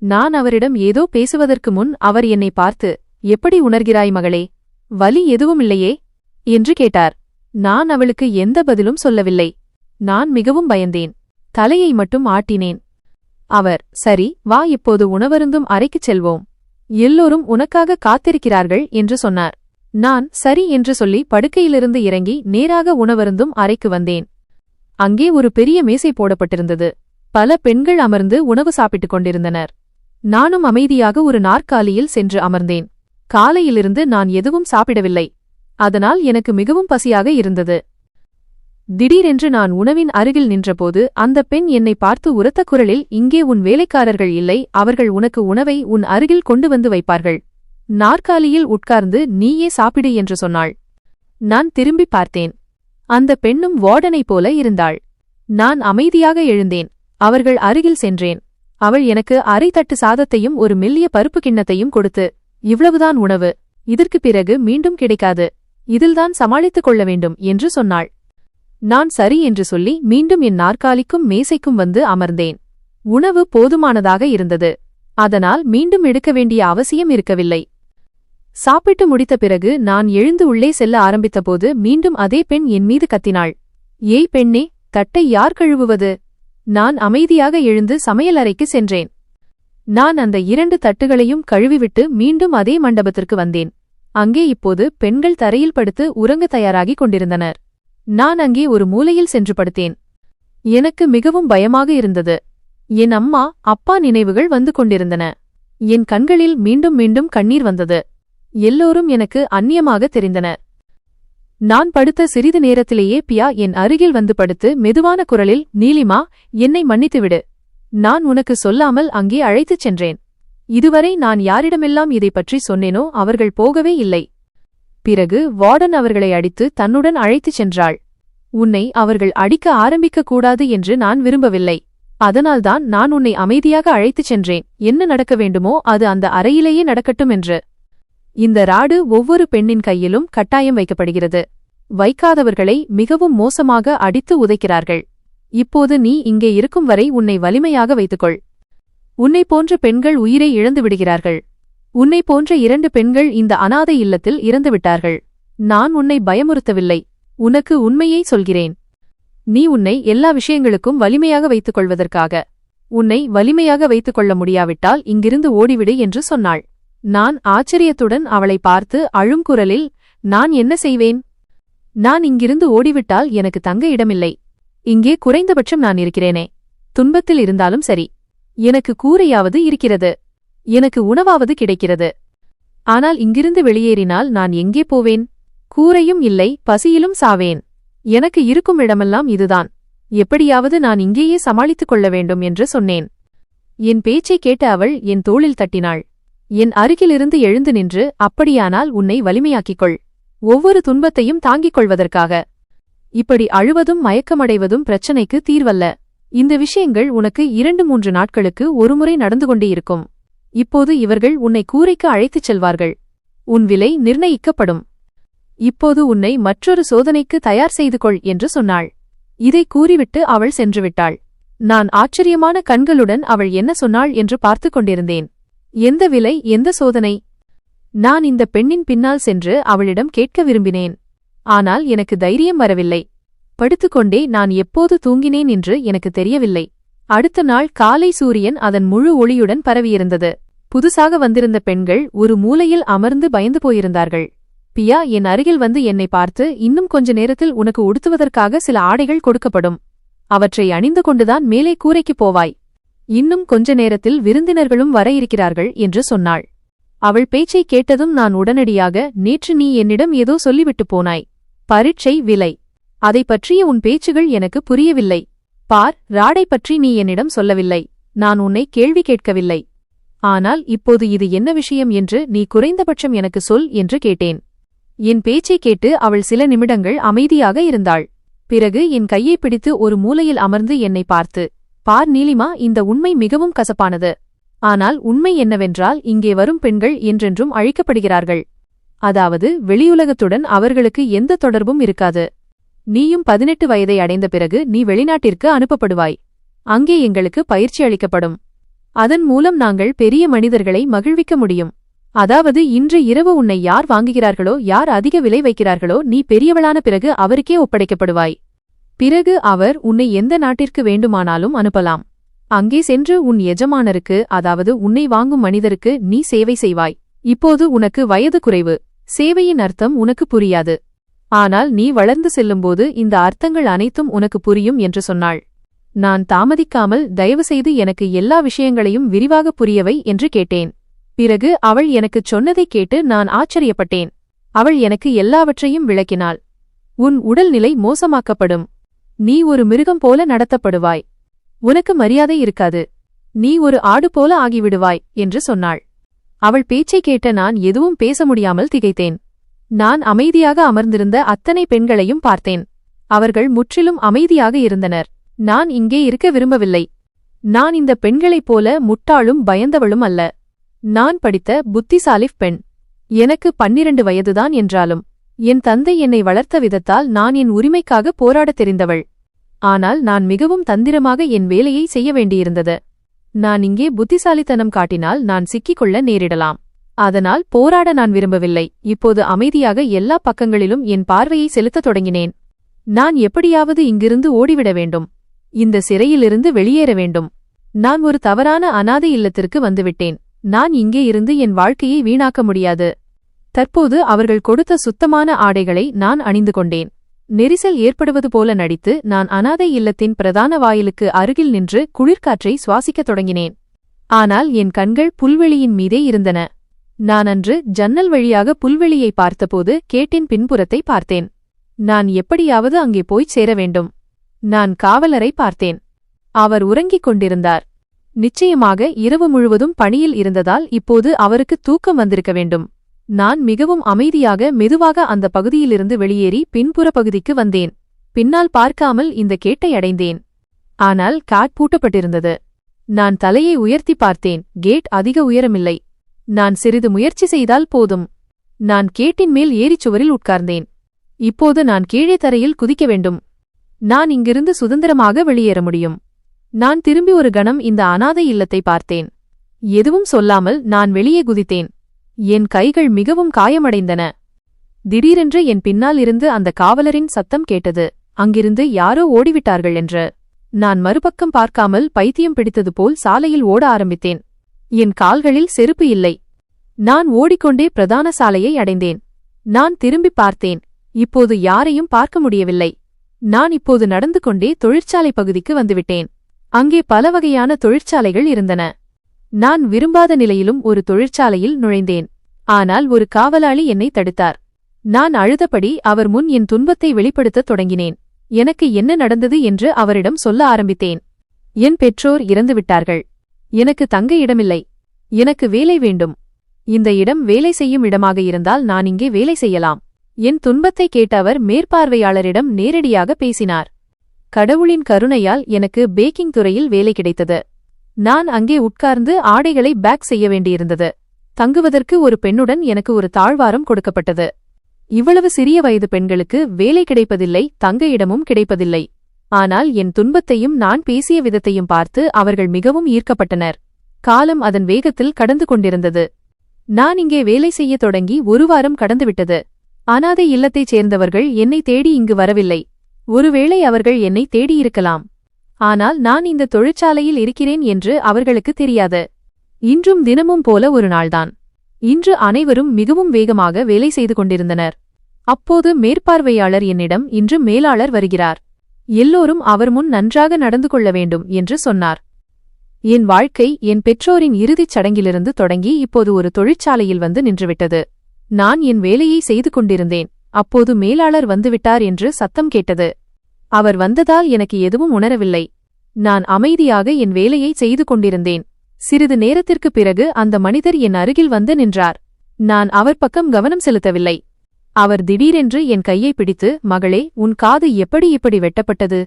நான் அவரிடம் ஏதோ பேசுவதற்கு முன் அவர் என்னை பார்த்து, எப்படி உணர்கிறாய் மகளே, வலி எதுவுமில்லையே என்று கேட்டார். நான் அவளுக்கு எந்த பதிலும் சொல்லவில்லை. நான் மிகவும் பயந்தேன். தலையை மட்டும் ஆட்டினேன். அவர், சரி வா, இப்போது உணவருந்தும் அறைக்குச் செல்வோம், எல்லோரும் உனக்காக காத்திருக்கிறார்கள் என்று சொன்னார். நான் சரி என்று சொல்லி படுக்கையிலிருந்து இறங்கி நேராக உணவருந்தும் அறைக்கு வந்தேன். அங்கே ஒரு பெரிய மேசை போடப்பட்டிருந்தது. பல பெண்கள் அமர்ந்து உணவு சாப்பிட்டுக் கொண்டிருந்தனர். நானும் அமைதியாக ஒரு நாற்காலியில் சென்று அமர்ந்தேன். காலையிலிருந்து நான் எதுவும் சாப்பிடவில்லை. அதனால் எனக்கு மிகவும் பசியாக இருந்தது. திடீரென்று நான் உணவின் அருகில் நின்றபோது அந்த பெண் என்னை பார்த்து உரத்த குரலில், இங்கே உன் வேலைக்காரர்கள் இல்லை, அவர்கள் உனக்கு உணவை உன் அருகில் கொண்டு வந்து வைப்பார்கள், நாற்காலியில் உட்கார்ந்து நீயே சாப்பிடு என்று சொன்னாள். நான் திரும்பி பார்த்தேன். அந்த பெண்ணும் வார்டனைப் போல இருந்தாள். நான் அமைதியாக எழுந்தேன். அவர்கள் அருகில் சென்றேன். அவள் எனக்கு அரை தட்டு சாதத்தையும் ஒரு மெல்லிய பருப்பு கிண்ணத்தையும் கொடுத்து, இவ்வளவுதான் உணவு, இதற்குப் பிறகு மீண்டும் கிடைக்காது, இதில்தான் சமாளித்துக் கொள்ள வேண்டும் என்று சொன்னாள். நான் சரி என்று சொல்லி மீண்டும் என் நாற்காலிக்கும் மேசைக்கும் வந்து அமர்ந்தேன். உணவு போதுமானதாக இருந்தது. அதனால் மீண்டும் எடுக்க வேண்டிய அவசியம் இருக்கவில்லை. சாப்பிட்டு முடித்த பிறகு நான் எழுந்து உள்ளே செல்ல ஆரம்பித்தபோது மீண்டும் அதே பெண் என் மீது கத்தினாள். ஏய் பெண்ணே, தட்டை யார் கழுவுவது? நான் அமைதியாக எழுந்து சமையலறைக்கு சென்றேன். நான் அந்த 2 தட்டுகளையும் கழுவிவிட்டு மீண்டும் அதே மண்டபத்திற்கு வந்தேன். அங்கே இப்போது பெண்கள் தரையில் படுத்து உறங்க தயாராகிக் கொண்டிருந்தனர். நான் அங்கே ஒரு மூலையில் சென்று படுத்தேன். எனக்கு மிகவும் பயமாக இருந்தது. என் அம்மா அப்பா நினைவுகள் வந்து கொண்டிருந்தன. என் கண்களில் மீண்டும் மீண்டும் கண்ணீர் வந்தது. எல்லோரும் எனக்கு அந்நியமாக தெரிந்தனர். நான் படுத்த சிறிது நேரத்திலேயே பியா என் அருகில் வந்து படுத்து மெதுவான குரலில், நீலிமா, என்னை மன்னித்துவிடு, நான் உனக்கு சொல்லாமல் அங்கே அழைத்துச் சென்றேன். இதுவரை நான் யாரிடமெல்லாம் இதை பற்றி சொன்னேனோ அவர்கள் போகவே இல்லை. பிறகு வார்டன் அவர்களை அடித்து தன்னுடன் அழைத்துச் சென்றாள். உன்னை அவர்கள் அடிக்க ஆரம்பிக்க கூடாது என்று நான் விரும்பவில்லை. அதனால்தான் நான் உன்னை அமைதியாக அழைத்துச் சென்றேன். என்ன நடக்க வேண்டுமோ அது அந்த அறையிலேயே நடக்கட்டும் என்று. இந்த ராடு ஒவ்வொரு பெண்ணின் கையிலும் கட்டாயம் வைக்கப்படுகிறது. வைக்காதவர்களை மிகவும் மோசமாக அடித்து உதைக்கிறார்கள். இப்போது நீ இங்கே இருக்கும் வரை உன்னை வலிமையாக வைத்துக்கொள். உன்னை போன்ற பெண்கள் உயிரை இழந்து விடுகிறார்கள். உன்னை போன்ற 2 பெண்கள் இந்த அனாதை இல்லத்தில் இறந்துவிட்டார்கள். நான் உன்னை பயமுறுத்தவில்லை, உனக்கு உண்மையை சொல்கிறேன். நீ உன்னை எல்லா விஷயங்களுக்கும் வலிமையாக வைத்துக் கொள்வதற்காக. உன்னை வலிமையாக வைத்துக் கொள்ள முடியாவிட்டால் இங்கிருந்து ஓடிவிடு என்று சொன்னாள். நான் ஆச்சரியத்துடன் அவளை பார்த்து அழும் குரலில், நான் என்ன செய்வேன்? நான் இங்கிருந்து ஓடிவிட்டால் எனக்கு தங்க இடமில்லை. இங்கே குறைந்தபட்சம் நான் இருக்கிறேனே. துன்பத்தில் இருந்தாலும் சரி. எனக்கு கூரையாவது இருக்கிறது. எனக்கு உணவாவது கிடைக்கிறது. ஆனால் இங்கிருந்து வெளியேறினால் நான் எங்கே போவேன்? கூரையும் இல்லை, பசியிலும் சாவேன். எனக்கு இருக்கும் இடமெல்லாம் இதுதான். எப்படியாவது நான் இங்கேயே சமாளித்துக் கொள்ள வேண்டும் என்று சொன்னேன். என் பேச்சை கேட்ட அவள் என் தோளில் தட்டினாள். என் அருகிலிருந்து எழுந்து நின்று, அப்படியானால் உன்னை வலிமையாக்கிக்கொள். ஒவ்வொரு துன்பத்தையும் தாங்கிக் கொள்வதற்காக. இப்படி அழுவதும் மயக்கமடைவதும் பிரச்சனைக்கு தீர்வல்ல. இந்த விஷயங்கள் உனக்கு 2-3 நாட்களுக்கு ஒருமுறை நடந்து கொண்டே இருக்கும். இப்போது இவர்கள் உன்னை கூரைக்கு அழைத்துச் செல்வார்கள். உன் விலை நிர்ணயிக்கப்படும். இப்போது உன்னை மற்றொரு சோதனைக்கு தயார் செய்து கொள் என்று சொன்னாள். இதை கூறிவிட்டு அவள் சென்றுவிட்டாள். நான் ஆச்சரியமான கண்களுடன் அவள் என்ன சொன்னாள் என்று பார்த்துக் கொண்டிருந்தேன். எந்த விலை, எந்த சோதனை? நான் இந்த பெண்ணின் பின்னால் சென்று அவளிடம் கேட்க விரும்பினேன். ஆனால் எனக்கு தைரியம் வரவில்லை. படுத்துக்கொண்டே நான் எப்போது தூங்கினேன் என்று எனக்கு தெரியவில்லை. அடுத்த நாள் காலை சூரியன் அதன் முழு ஒளியுடன் பரவியிருந்தது. புதுசாக வந்திருந்த பெண்கள் ஒரு மூலையில் அமர்ந்து பயந்து போயிருந்தார்கள். பியா என் அருகில் வந்து என்னை பார்த்து, இன்னும் கொஞ்ச நேரத்தில் உனக்கு உடுத்துவதற்காக சில ஆடைகள் கொடுக்கப்படும். அவற்றை அணிந்து கொண்டுதான் மேலே கூரைக்குப் போவாய். இன்னும் கொஞ்ச நேரத்தில் விருந்தினர்களும் வர இருக்கிறார்கள் என்று சொன்னாள். அவள் பேச்சை கேட்டதும் நான் உடனடியாக, நேற்று நீ என்னிடம் ஏதோ சொல்லிவிட்டு போனாய். பரீட்சை விலை. அதை பற்றிய உன் பேச்சுகள் எனக்கு புரியவில்லை. பார், ராடை பற்றி நீ என்னிடம் சொல்லவில்லை. நான் உன்னை கேள்வி கேட்கவில்லை. ஆனால் இப்போது இது என்ன விஷயம் என்று நீ குறைந்தபட்சம் எனக்கு சொல் என்று கேட்டேன். என் பேச்சை கேட்டு அவள் சில நிமிடங்கள் அமைதியாக இருந்தாள். பிறகு என் கையை பிடித்து ஒரு மூலையில் அமர்ந்து என்னை பார்த்து, பார் நீலிமா, இந்த உண்மை மிகவும் கசப்பானது. ஆனால் உண்மை என்னவென்றால், இங்கே வரும் பெண்கள் என்றென்றும் அழிக்கப்படுகிறார்கள். அதாவது வெளியுலகத்துடன் அவர்களுக்கு எந்த தொடர்பும் இருக்காது. நீயும் 18 வயதை அடைந்த பிறகு நீ வெளிநாட்டிற்கு அனுப்பப்படுவாய். அங்கே எங்களுக்கு பயிற்சி அளிக்கப்படும். அதன் மூலம் நாங்கள் பெரிய மனிதர்களை மகிழ்விக்க முடியும். அதாவது இன்று இரவு உன்னை யார் வாங்குகிறார்களோ, யார் அதிக விலை வைக்கிறார்களோ, நீ பெரியவளான பிறகு அவருக்கே ஒப்படைக்கப்படுவாய். பிறகு அவர் உன்னை எந்த நாட்டிற்கு வேண்டுமானாலும் அனுப்பலாம். அங்கே சென்று உன் எஜமானருக்கு, அதாவது உன்னை வாங்கும் மனிதருக்கு நீ சேவை செய்வாய். இப்போது உனக்கு வயது குறைவு. சேவையின் அர்த்தம் உனக்கு புரியாது. ஆனால் நீ வளர்ந்து செல்லும்போது இந்த அர்த்தங்கள் அனைத்தும் உனக்கு புரியும் என்று சொன்னாள். நான் தாமதிக்காமல், தயவுசெய்து எனக்கு எல்லா விஷயங்களையும் விரிவாக புரியவை என்று கேட்டேன். பிறகு அவள் எனக்குச் சொன்னதைக் கேட்டு நான் ஆச்சரியப்பட்டேன். அவள் எனக்கு எல்லாவற்றையும் விளக்கினாள். உன் உடல்நிலை மோசமாக்கப்படும். நீ ஒரு மிருகம் போல நடத்தப்படுவாய். உனக்கு மரியாதை இருக்காது. நீ ஒரு ஆடு போல ஆகிவிடுவாய் என்று சொன்னாள். அவள் பேச்சை கேட்ட நான் எதுவும் பேச முடியாமல் திகைத்தேன். நான் அமைதியாக அமர்ந்திருந்த அத்தனை பெண்களையும் பார்த்தேன். அவர்கள் முற்றிலும் அமைதியாக இருந்தனர். நான் இங்கே இருக்க விரும்பவில்லை. நான் இந்த பெண்களைப் போல முட்டாளும் பயந்தவளும் அல்ல. நான் படித்த புத்திசாலி பெண். எனக்கு 12 வயதுதான் என்றாலும் என் தந்தை என்னை வளர்த்த விதத்தால் நான் என் உரிமைக்காக போராடத் தெரிந்தவள். ஆனால் நான் மிகவும் தந்திரமாக என் வேலையை செய்ய வேண்டியிருந்தது. நான் இங்கே புத்திசாலித்தனம் காட்டினால் நான் சிக்கிக்கொள்ள நேரிடலாம். அதனால் போராட நான் விரும்பவில்லை. இப்போது அமைதியாக எல்லா பக்கங்களிலும் என் பார்வையை செலுத்தத் தொடங்கினேன். நான் எப்படியாவது இங்கிருந்து ஓடிவிட வேண்டும். இந்த சிறையிலிருந்து வெளியேற வேண்டும். நான் ஒரு தவறான அனாதை இல்லத்திற்கு வந்துவிட்டேன். நான் இங்கே இருந்து என் வாழ்க்கையை வீணாக்க முடியாது. தற்போது அவர்கள் கொடுத்த சுத்தமான ஆடைகளை நான் அணிந்து கொண்டேன். நெரிசல் ஏற்படுவது போல நடித்து நான் அனாதை இல்லத்தின் பிரதான வாயிலுக்கு அருகில் நின்று குளிர்காற்றை சுவாசிக்கத் தொடங்கினேன். ஆனால் என் கண்கள் புல்வெளியின் மீதே இருந்தன. நான் அன்று ஜன்னல் வழியாக புல்வெளியை பார்த்தபோது கேட்டின் பின்புறத்தை பார்த்தேன். நான் எப்படியாவது அங்கே போய்ச் சேர வேண்டும். நான் காவலரை பார்த்தேன். அவர் உறங்கிக் கொண்டிருந்தார். நிச்சயமாக இரவு முழுவதும் பணியில் இருந்ததால் இப்போது அவருக்கு தூக்கம் வந்திருக்க வேண்டும். நான் மிகவும் அமைதியாக மெதுவாக அந்த பகுதியிலிருந்து வெளியேறி பின்புற பகுதிக்கு வந்தேன். பின்னால் பார்க்காமல் இந்த கேட்டை அடைந்தேன். ஆனால் காட் பூட்டப்பட்டிருந்தது. நான் தலையை உயர்த்தி பார்த்தேன். கேட் அதிக உயரமில்லை. நான் சிறிது முயற்சி செய்தால் போதும். நான் கேட்டின் மேல் ஏறிச் சுவரில் உட்கார்ந்தேன். இப்போது நான் கீழே தரையில் குதிக்க வேண்டும். நான் இங்கிருந்து சுதந்திரமாக வெளியேற முடியும். நான் திரும்பி ஒரு கணம் இந்த அனாதை இல்லத்தை பார்த்தேன். எதுவும் சொல்லாமல் நான் வெளியே குதித்தேன். என் கைகள் மிகவும் காயமடைந்தன. திடீரென்று என் பின்னால் இருந்து அந்த காவலரின் சத்தம் கேட்டது. அங்கிருந்து யாரோ ஓடிவிட்டார்கள் என்று. நான் மறுபக்கம் பார்க்காமல் பைத்தியம் பிடித்தது போல் சாலையில் ஓட ஆரம்பித்தேன். என் கால்களில் செருப்பு இல்லை. நான் ஓடிக்கொண்டே பிரதான சாலையை அடைந்தேன். நான் திரும்பி பார்த்தேன். இப்போது யாரையும் பார்க்க முடியவில்லை. நான் இப்போது நடந்து கொண்டே தொழிற்சாலை பகுதிக்கு வந்துவிட்டேன். அங்கே பல வகையான தொழிற்சாலைகள் இருந்தன. நான் விரும்பாத நிலையிலும் ஒரு தொழிற்சாலையில் நுழைந்தேன். ஆனால் ஒரு காவலாளி என்னை தடுத்தார். நான் அழுதபடி அவர் முன் என் துன்பத்தை வெளிப்படுத்தத் தொடங்கினேன். எனக்கு என்ன நடந்தது என்று அவரிடம் சொல்ல ஆரம்பித்தேன். என் பெற்றோர் இறந்துவிட்டார்கள். எனக்கு தங்க இடமில்லை. எனக்கு வேலை வேண்டும். இந்த இடம் வேலை செய்யும் இடமாக இருந்தால் நான் இங்கே வேலை செய்யலாம். என் துன்பத்தை கேட்ட அவர் மேற்பார்வையாளரிடம் நேரடியாக பேசினார். கடவுளின் கருணையால் எனக்கு பேக்கிங் துறையில் வேலை கிடைத்தது. நான் அங்கே உட்கார்ந்து ஆடைகளை பேக் செய்ய வேண்டியிருந்தது. தங்குவதற்கு ஒரு பெண்ணுடன் எனக்கு ஒரு தாழ்வாரம் கொடுக்கப்பட்டது. இவ்வளவு சிறிய வயது பெண்களுக்கு வேலை கிடைப்பதில்லை, தங்க இடமும் கிடைப்பதில்லை. ஆனால் என் துன்பத்தையும் நான் பேசிய விதத்தையும் பார்த்து அவர்கள் மிகவும் ஈர்க்கப்பட்டனர். காலம் அதன் வேகத்தில் கடந்து கொண்டிருந்தது. நான் இங்கே வேலை செய்யத் தொடங்கி ஒரு வாரம் கடந்துவிட்டது. அனாதை இல்லத்தைச் சேர்ந்தவர்கள் என்னை தேடி இங்கு வரவில்லை. ஒருவேளை அவர்கள் என்னை தேடியிருக்கலாம். ஆனால் நான் இந்த தொழிற்சாலையில் இருக்கிறேன் என்று அவர்களுக்கு தெரியாது. இன்றும் தினமும் போல ஒரு நாள்தான். இன்று அனைவரும் மிகவும் வேகமாக வேலை செய்து கொண்டிருந்தனர். அப்போது மேற்பார்வையாளர் என்னிடம், இன்று மேலாளர் வருகிறார். எல்லோரும் அவர் முன் நன்றாக நடந்து கொள்ள வேண்டும் என்று சொன்னார். என் வாழ்க்கை என் பெற்றோரின் இறுதிச் சடங்கிலிருந்து தொடங்கி இப்போது ஒரு தொழிற்சாலையில் வந்து நின்றுவிட்டது. நான் என் வேலையை செய்து கொண்டிருந்தேன். அப்போது மேலாளர் வந்துவிட்டார் என்று சத்தம் கேட்டது. அவர் வந்ததால் எனக்கு எதுவும் உணரவில்லை. நான் அமைதியாக என் வேலையை செய்து கொண்டிருந்தேன். சிறிது நேரத்திற்குப் பிறகு அந்த மனிதர் என் அருகில் வந்து நின்றார். நான் அவர் பக்கம் கவனம் செலுத்தவில்லை. அவர் திடீரென்று என் கையை பிடித்து, மகளே, உன் காது எப்படி வெட்டப்பட்டது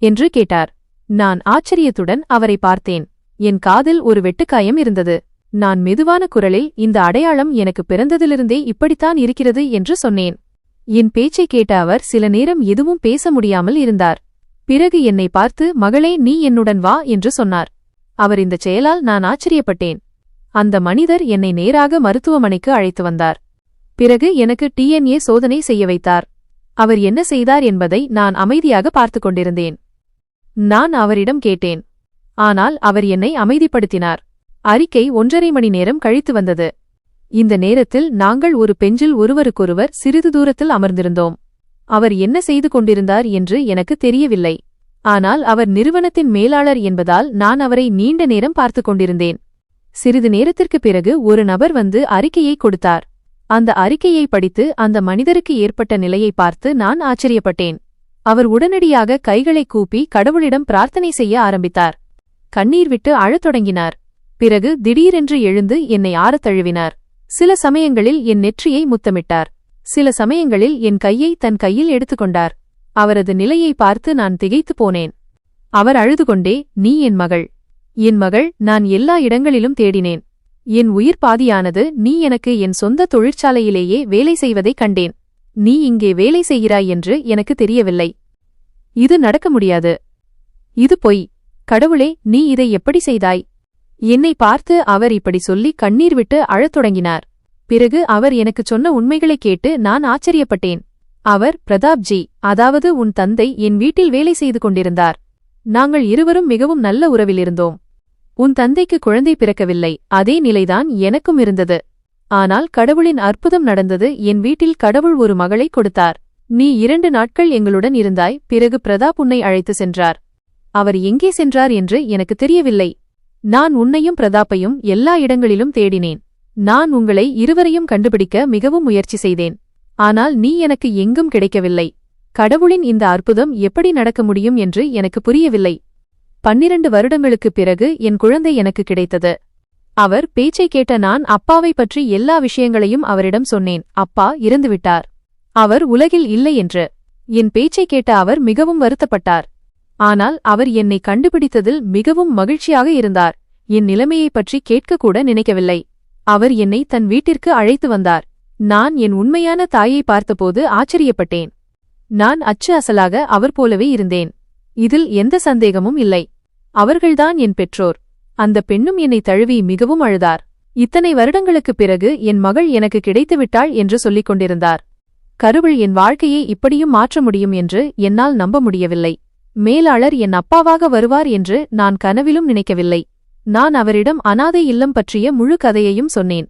என்று கேட்டார். நான் ஆச்சரியத்துடன் அவரை பார்த்தேன். என் காதில் ஒரு வெட்டுக்காயம் இருந்தது. நான் மெதுவான குரலில், இந்த அடையாளம் எனக்கு பிறந்ததிலிருந்தே இப்படித்தான் இருக்கிறது என்று சொன்னேன். என் பேச்சைக் கேட்ட அவர் சில நேரம் எதுவும் பேச முடியாமல் இருந்தார். பிறகு என்னை பார்த்து, மகளே, நீ என்னுடன் வா என்று சொன்னார். அவர் இந்த செயலால் நான் ஆச்சரியப்பட்டேன். அந்த மனிதர் என்னை நேராக மருத்துவமனைக்கு அழைத்து வந்தார். பிறகு எனக்கு டிஎன்ஏ சோதனை செய்ய வைத்தார். அவர் என்ன செய்தார் என்பதை நான் அமைதியாக பார்த்து கொண்டிருந்தேன். நான் அவரிடம் கேட்டேன். ஆனால் அவர் என்னை அமைதிப்படுத்தினார். அறிக்கை 1.5 மணி நேரம் கழித்து வந்தது. இந்த நேரத்தில் நாங்கள் ஒரு பெஞ்சில் ஒருவருக்கொருவர் சிறிது தூரத்தில் அமர்ந்திருந்தோம். அவர் என்ன செய்து கொண்டிருந்தார் என்று எனக்கு தெரியவில்லை. ஆனால் அவர் நிறுவனத்தின் மேலாளர் என்பதால் நான் அவரை நீண்ட நேரம் பார்த்து கொண்டிருந்தேன். சிறிது நேரத்திற்குப் பிறகு ஒரு நபர் வந்து அறிக்கையை கொடுத்தார். அந்த அறிக்கையை படித்து அந்த மனிதருக்கு ஏற்பட்ட நிலையை பார்த்து நான் ஆச்சரியப்பட்டேன். அவர் உடனடியாக கைகளை கூப்பி கடவுளிடம் பிரார்த்தனை செய்ய ஆரம்பித்தார். கண்ணீர் விட்டு அழத் தொடங்கினார். பிறகு திடீரென்று எழுந்து என்னை ஆறத் தழுவினார். சில சமயங்களில் என் நெற்றியை முத்தமிட்டார். சில சமயங்களில் என் கையை தன் கையில் எடுத்துக்கொண்டார். அவரது நிலையை பார்த்து நான் திகைத்துப் போனேன். அவர் அழுதுகொண்டே, நீ என் மகள். என் மகள், நான் எல்லா இடங்களிலும் தேடினேன். என் உயிர் பாதியானது நீ எனக்கு என் சொந்த தொழிற்சாலையிலேயே வேலை செய்வதைக் கண்டேன். நீ இங்கே வேலை செய்கிறாய் என்று எனக்கு தெரியவில்லை. இது நடக்க முடியாது. இது பொய். கடவுளே, நீ இதை எப்படி செய்தாய்? என்னை பார்த்து அவர் இப்படி சொல்லி கண்ணீர் விட்டு அழத் தொடங்கினார். பிறகு அவர் எனக்குச் சொன்ன உண்மைகளைக் கேட்டு நான் ஆச்சரியப்பட்டேன். அவர், பிரதாப்ஜி, அதாவது உன் தந்தை, என் வீட்டில் வேலை செய்து கொண்டிருந்தார். நாங்கள் இருவரும் மிகவும் நல்ல உறவில் இருந்தோம். உன் தந்தைக்கு குழந்தை பிறக்கவில்லை. அதே நிலைதான் எனக்கும் இருந்தது. ஆனால் கடவுளின் அற்புதம் நடந்தது. என் வீட்டில் கடவுள் ஒரு மகளை கொடுத்தார். நீ 2 நாட்கள் எங்களுடன் இருந்தாய். பிறகு பிரதாப் உன்னை அழைத்து சென்றார். அவர் எங்கே சென்றார் என்று எனக்கு தெரியவில்லை. நான் உன்னையும் பிரதாப்பையும் எல்லா இடங்களிலும் தேடினேன். நான் உங்களை இருவரையும் கண்டுபிடிக்க மிகவும் முயற்சி செய்தேன். ஆனால் நீ எனக்கு எங்கும் கிடைக்கவில்லை. கடவுளின் இந்த அற்புதம் எப்படி நடக்க முடியும் என்று எனக்கு புரியவில்லை. 12 வருடங்களுக்குப் பிறகு என் குழந்தை எனக்கு கிடைத்தது. அவர் பேச்சை கேட்ட நான் அப்பாவை பற்றி எல்லா விஷயங்களையும் அவரிடம் சொன்னேன். அப்பா இறந்துவிட்டார். அவர் உலகில் இல்லை என்று. என் பேச்சை கேட்ட அவர் மிகவும் வருத்தப்பட்டார். ஆனால் அவர் என்னை கண்டுபிடித்ததில் மிகவும் மகிழ்ச்சியாக இருந்தார். என் நிலைமையைப் பற்றி கேட்கக்கூட நினைக்கவில்லை. அவர் என்னை தன் வீட்டிற்கு அழைத்து வந்தார். நான் என் உண்மையான தாயை பார்த்தபோது ஆச்சரியப்பட்டேன். நான் அச்சு அசலாக அவர் போலவே இருந்தேன். இதில் எந்த சந்தேகமும் இல்லை. அவர்கள்தான் என் பெற்றோர். அந்த பெண்ணும் என்னை தழுவி மிகவும் அழுதார். இத்தனை வருடங்களுக்குப் பிறகு என் மகள் எனக்கு கிடைத்துவிட்டாள் என்று சொல்லிக் கொண்டிருந்தார். கடவுள் என் வாழ்க்கையை இப்படியும் மாற்ற முடியும் என்று என்னால் நம்ப முடியவில்லை. மேலாளர் என் அப்பாவாக வருவார் என்று நான் கனவிலும் நினைக்கவில்லை. நான் அவரிடம் அனாதை இல்லம் பற்றிய முழு கதையையும் சொன்னேன்.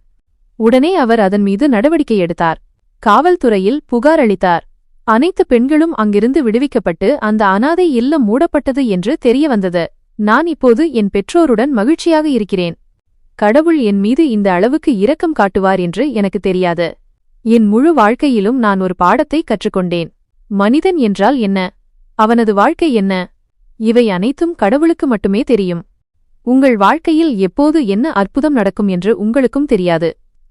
உடனே அவர் அதன் மீது நடவடிக்கை எடுத்தார். காவல்துறையில் புகார் அளித்தார். அனைத்து பெண்களும் அங்கிருந்து விடுவிக்கப்பட்டு அந்த அனாதை இல்லம் மூடப்பட்டது என்று தெரிய வந்தது. நான் இப்போது என் பெற்றோருடன் மகிழ்ச்சியாக இருக்கிறேன். கடவுள் என் மீது இந்த அளவுக்கு இரக்கம் காட்டுவார் என்று எனக்கு தெரியாது. என் முழு வாழ்க்கையிலும் நான் ஒரு பாடத்தை கற்றுக்கொண்டேன். மனிதன் என்றால் என்ன? அவனது வாழ்க்கை என்ன? இவை அனைத்தும் கடவுளுக்கு மட்டுமே தெரியும். உங்கள் வாழ்க்கையில் எப்போது என்ன அற்புதம் நடக்கும் என்று உங்களுக்கும் தெரியாது.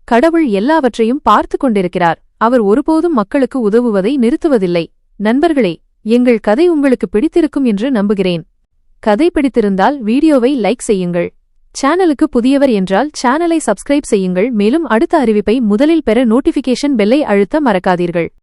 கடவுள் எல்லாவற்றையும் பார்த்து கொண்டிருக்கிறார். அவர் ஒருபோதும் மக்களுக்கு உதவுவதை நிறுத்துவதில்லை. நண்பர்களே, எங்கள் கதை உங்களுக்கு பிடித்திருக்கும் என்று நம்புகிறேன். கதை பிடித்திருந்தால் வீடியோவை லைக் செய்யுங்கள். சேனலுக்கு புதியவர் என்றால் சேனலை சப்ஸ்கிரைப் செய்யுங்கள். மேலும் அடுத்த அறிவிப்பை முதலில் பெற நோட்டிஃபிகேஷன் பெல்லை அழுத்த மறக்காதீர்கள்.